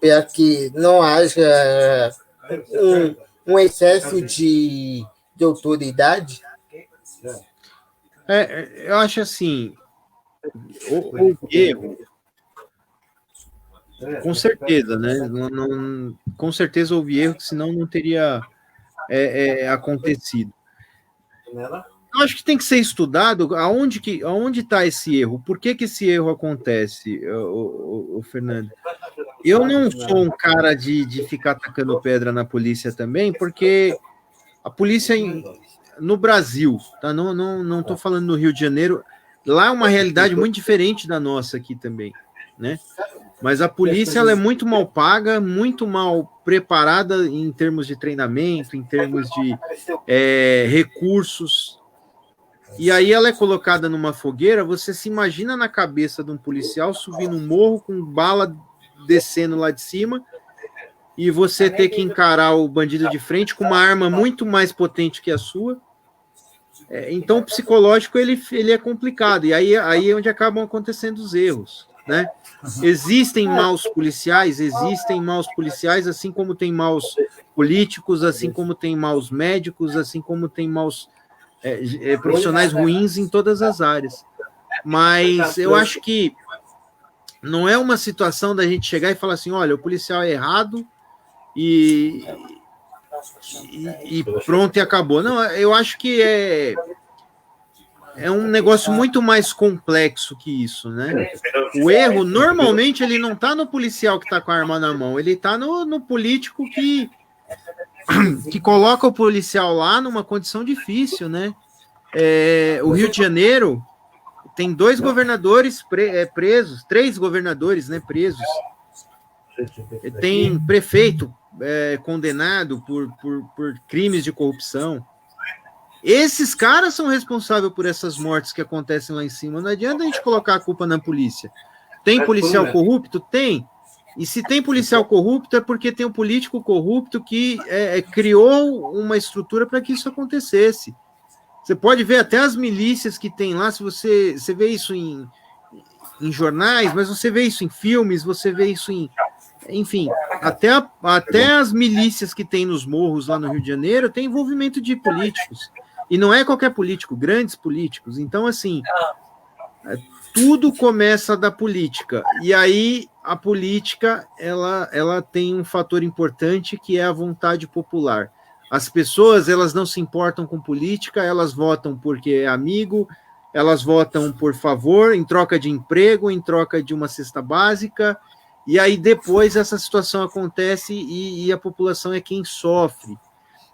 para que não haja um excesso de autoridade? Eu acho assim, o erro, com certeza, né? Com certeza houve erro, senão não teria acontecido. Eu acho que tem que ser estudado aonde está esse erro, por que esse erro acontece, o Fernando. Eu não sou um cara de ficar atacando pedra na polícia também, porque a polícia no Brasil, tá? Não estou falando no Rio de Janeiro, lá é uma realidade muito diferente da nossa aqui também, né? Mas a polícia ela é muito mal paga, muito mal preparada em termos de treinamento, em termos de recursos. E aí ela é colocada numa fogueira, você se imagina na cabeça de um policial subindo um morro com bala descendo lá de cima e você ter que encarar o bandido de frente com uma arma muito mais potente que a sua. Então o psicológico ele é complicado, e aí é onde acabam acontecendo os erros, né? Existem maus policiais, assim como tem maus políticos, assim como tem maus médicos, assim como tem maus profissionais ruins em todas as áreas. Mas eu acho que não é uma situação da gente chegar e falar assim, olha, o policial é errado e pronto, e acabou. Não, eu acho que é um negócio muito mais complexo que isso, né? O erro, normalmente, ele não está no policial que está com a arma na mão, ele está no político que coloca o policial lá numa condição difícil, né? O Rio de Janeiro tem 2 governadores presos, 3 governadores, né, presos. Tem prefeito condenado por crimes de corrupção. Esses caras são responsáveis por essas mortes que acontecem lá em cima. Não adianta a gente colocar a culpa na polícia. Tem policial corrupto? Tem. E se tem policial corrupto é porque tem um político corrupto que criou uma estrutura para que isso acontecesse. Você pode ver até as milícias que tem lá, se você vê isso em jornais, mas você vê isso em filmes, você vê isso em enfim, até as milícias que tem nos morros lá no Rio de Janeiro tem envolvimento de políticos. E não é qualquer político, grandes políticos. Então, assim, tudo começa da política. E aí a política ela tem um fator importante que é a vontade popular. As pessoas elas não se importam com política, elas votam porque é amigo, elas votam por favor, em troca de emprego, em troca de uma cesta básica, e aí depois essa situação acontece e a população é quem sofre.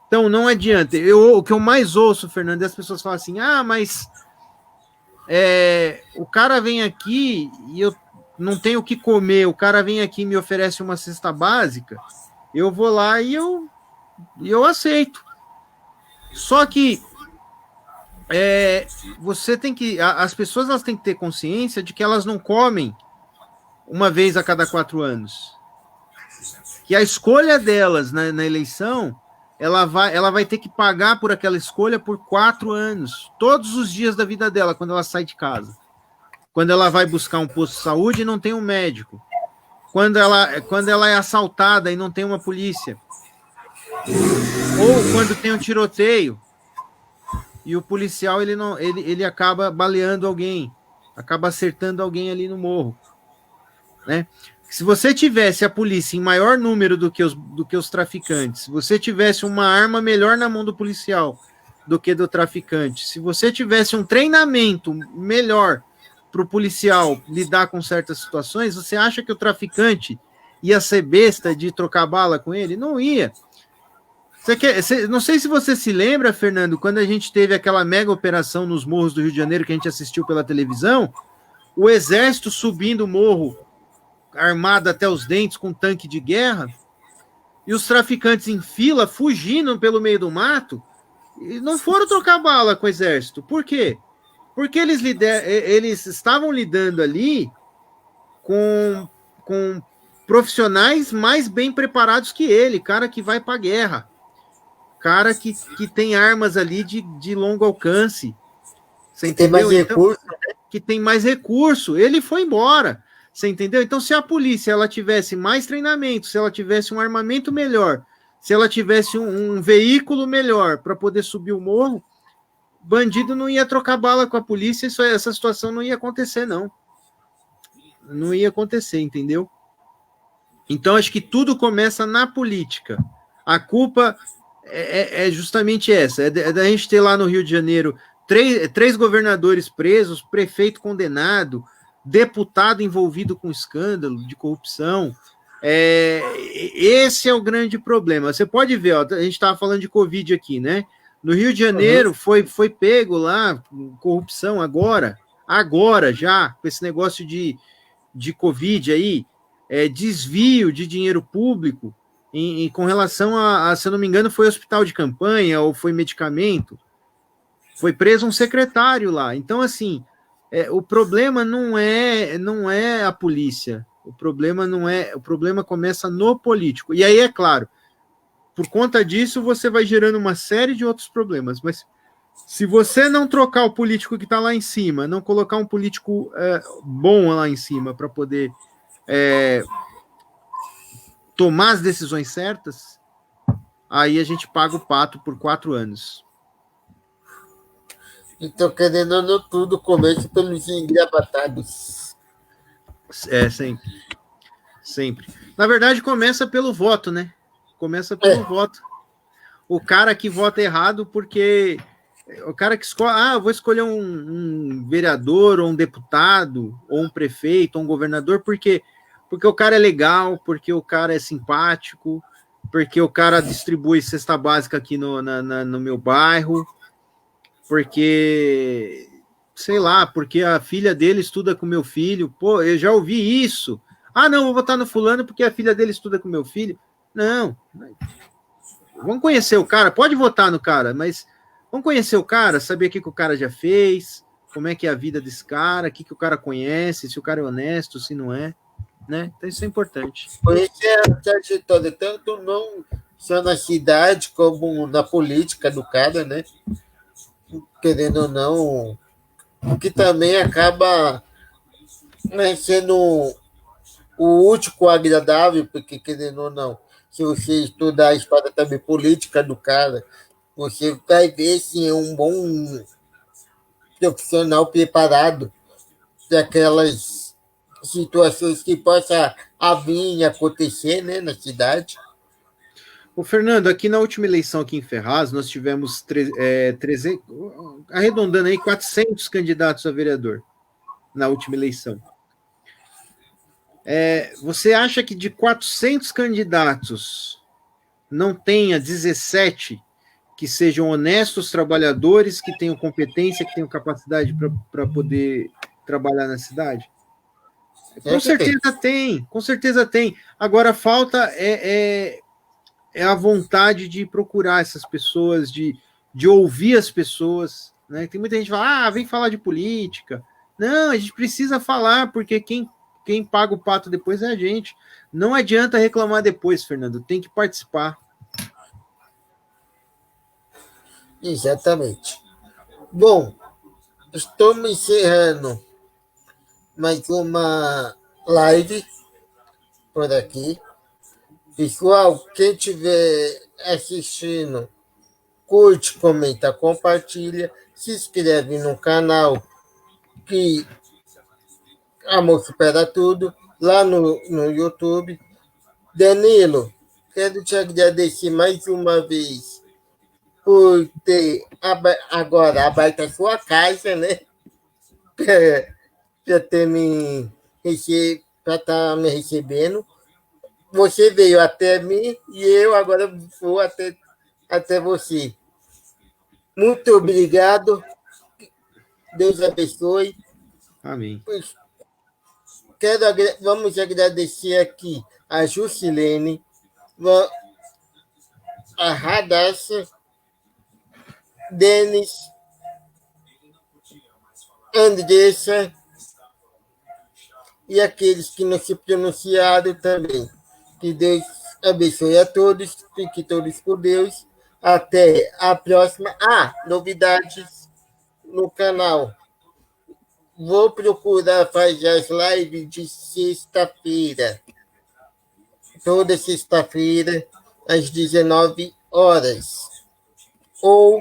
Então não adianta. O que eu mais ouço, Fernando, é as pessoas falam assim, mas o cara vem aqui e eu não tenho o que comer, o cara vem aqui e me oferece uma cesta básica, eu vou lá e eu aceito. Só que você tem que. As pessoas elas têm que ter consciência de que elas não comem uma vez a cada 4 anos. Que a escolha delas na eleição, ela vai ter que pagar por aquela escolha por 4 anos. Todos os dias da vida dela, quando ela sai de casa. Quando ela vai buscar um posto de saúde e não tem um médico. Quando ela é assaltada e não tem uma polícia. Ou quando tem um tiroteio e o policial ele acaba baleando alguém, acaba acertando alguém ali no morro, né? Se você tivesse a polícia em maior número do que os traficantes, se você tivesse uma arma melhor na mão do policial do que do traficante, se você tivesse um treinamento melhor para o policial lidar com certas situações, você acha que o traficante ia ser besta de trocar bala com ele? Não ia. Não sei se você se lembra, Fernando, quando a gente teve aquela mega operação nos morros do Rio de Janeiro que a gente assistiu pela televisão, o exército subindo o morro armado até os dentes com tanque de guerra e os traficantes em fila fugindo pelo meio do mato e não foram trocar bala com o exército. Por quê? Porque eles estavam lidando ali com profissionais mais bem preparados que ele, cara que vai para a guerra. Cara que tem armas ali de longo alcance. Você entendeu? Tem mais recurso, que tem mais recurso. Ele foi embora. Você entendeu? Então, se a polícia ela tivesse mais treinamento, se ela tivesse um armamento melhor, se ela tivesse um veículo melhor para poder subir o morro, bandido não ia trocar bala com a polícia, essa situação não ia acontecer, não. Não ia acontecer, entendeu? Então, acho que tudo começa na política. A culpa é justamente essa, é da gente ter lá no Rio de Janeiro três governadores presos, prefeito condenado, deputado envolvido com escândalo de corrupção. Esse é o grande problema. Você pode ver, a gente estava falando de Covid aqui, né? No Rio de Janeiro foi pego lá corrupção agora já, com esse negócio de Covid aí, desvio de dinheiro público com relação se eu não me engano, foi hospital de campanha ou foi medicamento. Foi preso um secretário lá. Então, assim, o problema não é a polícia. O problema começa no político. E aí, é claro, por conta disso, você vai gerando uma série de outros problemas. Mas se você não trocar o político que está lá em cima, não colocar um político bom lá em cima para poder tomar as decisões certas, aí a gente paga o pato por 4 anos. Então, querendo ou não, tudo começa pelos engravatados. Sempre. Sempre. Na verdade, começa pelo voto, né? Começa pelo voto. O cara que vota errado porque o cara que escolhe, eu vou escolher um vereador, ou um deputado, ou um prefeito, ou um governador, porque o cara é legal, porque o cara é simpático, porque o cara distribui cesta básica aqui no meu bairro, porque, sei lá, porque a filha dele estuda com meu filho. Pô, eu já ouvi isso. Não, vou votar no fulano porque a filha dele estuda com meu filho. Não. Vamos conhecer o cara, pode votar no cara, mas vamos conhecer o cara, saber o que o cara já fez, como é que é a vida desse cara, o que o cara conhece, se o cara é honesto, se não é, né? Então isso é importante. Conhecer a trajetória, tanto não só na cidade, como na política do cara, né? Querendo ou não, o que também acaba sendo o útil com o agradável, porque, querendo ou não, se você estudar a história também política do cara, você vai ver se é um bom profissional preparado para aquelas situações que possa vir e acontecer, né, na cidade. O Fernando, aqui na última eleição aqui em Ferraz, nós tivemos 300, arredondando aí 400 candidatos a vereador na última eleição. Você acha que de 400 candidatos não tenha 17 que sejam honestos trabalhadores, que tenham competência, que tenham capacidade para poder trabalhar na cidade? Com certeza tem, com certeza tem. Agora falta a vontade de procurar essas pessoas, de ouvir as pessoas. Né? Tem muita gente que fala, vem falar de política. Não, a gente precisa falar, porque quem paga o pato depois é a gente. Não adianta reclamar depois, Fernando, tem que participar. Exatamente. Bom, estamos encerrando mais uma live por aqui. Pessoal, quem estiver assistindo, curte, comenta, compartilha, se inscreve no canal que Amor Supera Tudo, lá no YouTube. Danilo, quero te agradecer mais uma vez por ter agora aberto a sua caixa, né? Para ter para estar me recebendo. Você veio até mim e eu agora vou até você. Muito obrigado. Deus abençoe. Amém. Vamos agradecer aqui a Jusilene, a Radassa, Denis, Andressa e aqueles que não se pronunciaram também. Que Deus abençoe a todos, fiquem todos com Deus. Até a próxima. Novidades no canal. Vou procurar fazer as lives de sexta-feira. Toda sexta-feira, às 19 horas. Ou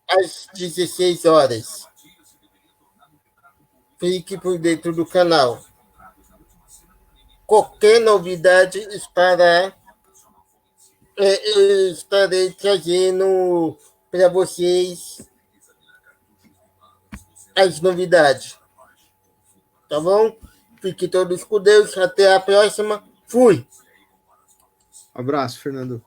às 16 horas. Fique por dentro do canal. Qualquer novidade estarei trazendo para vocês as novidades. Tá bom? Fiquem todos com Deus. Até a próxima. Fui! Abraço, Fernando.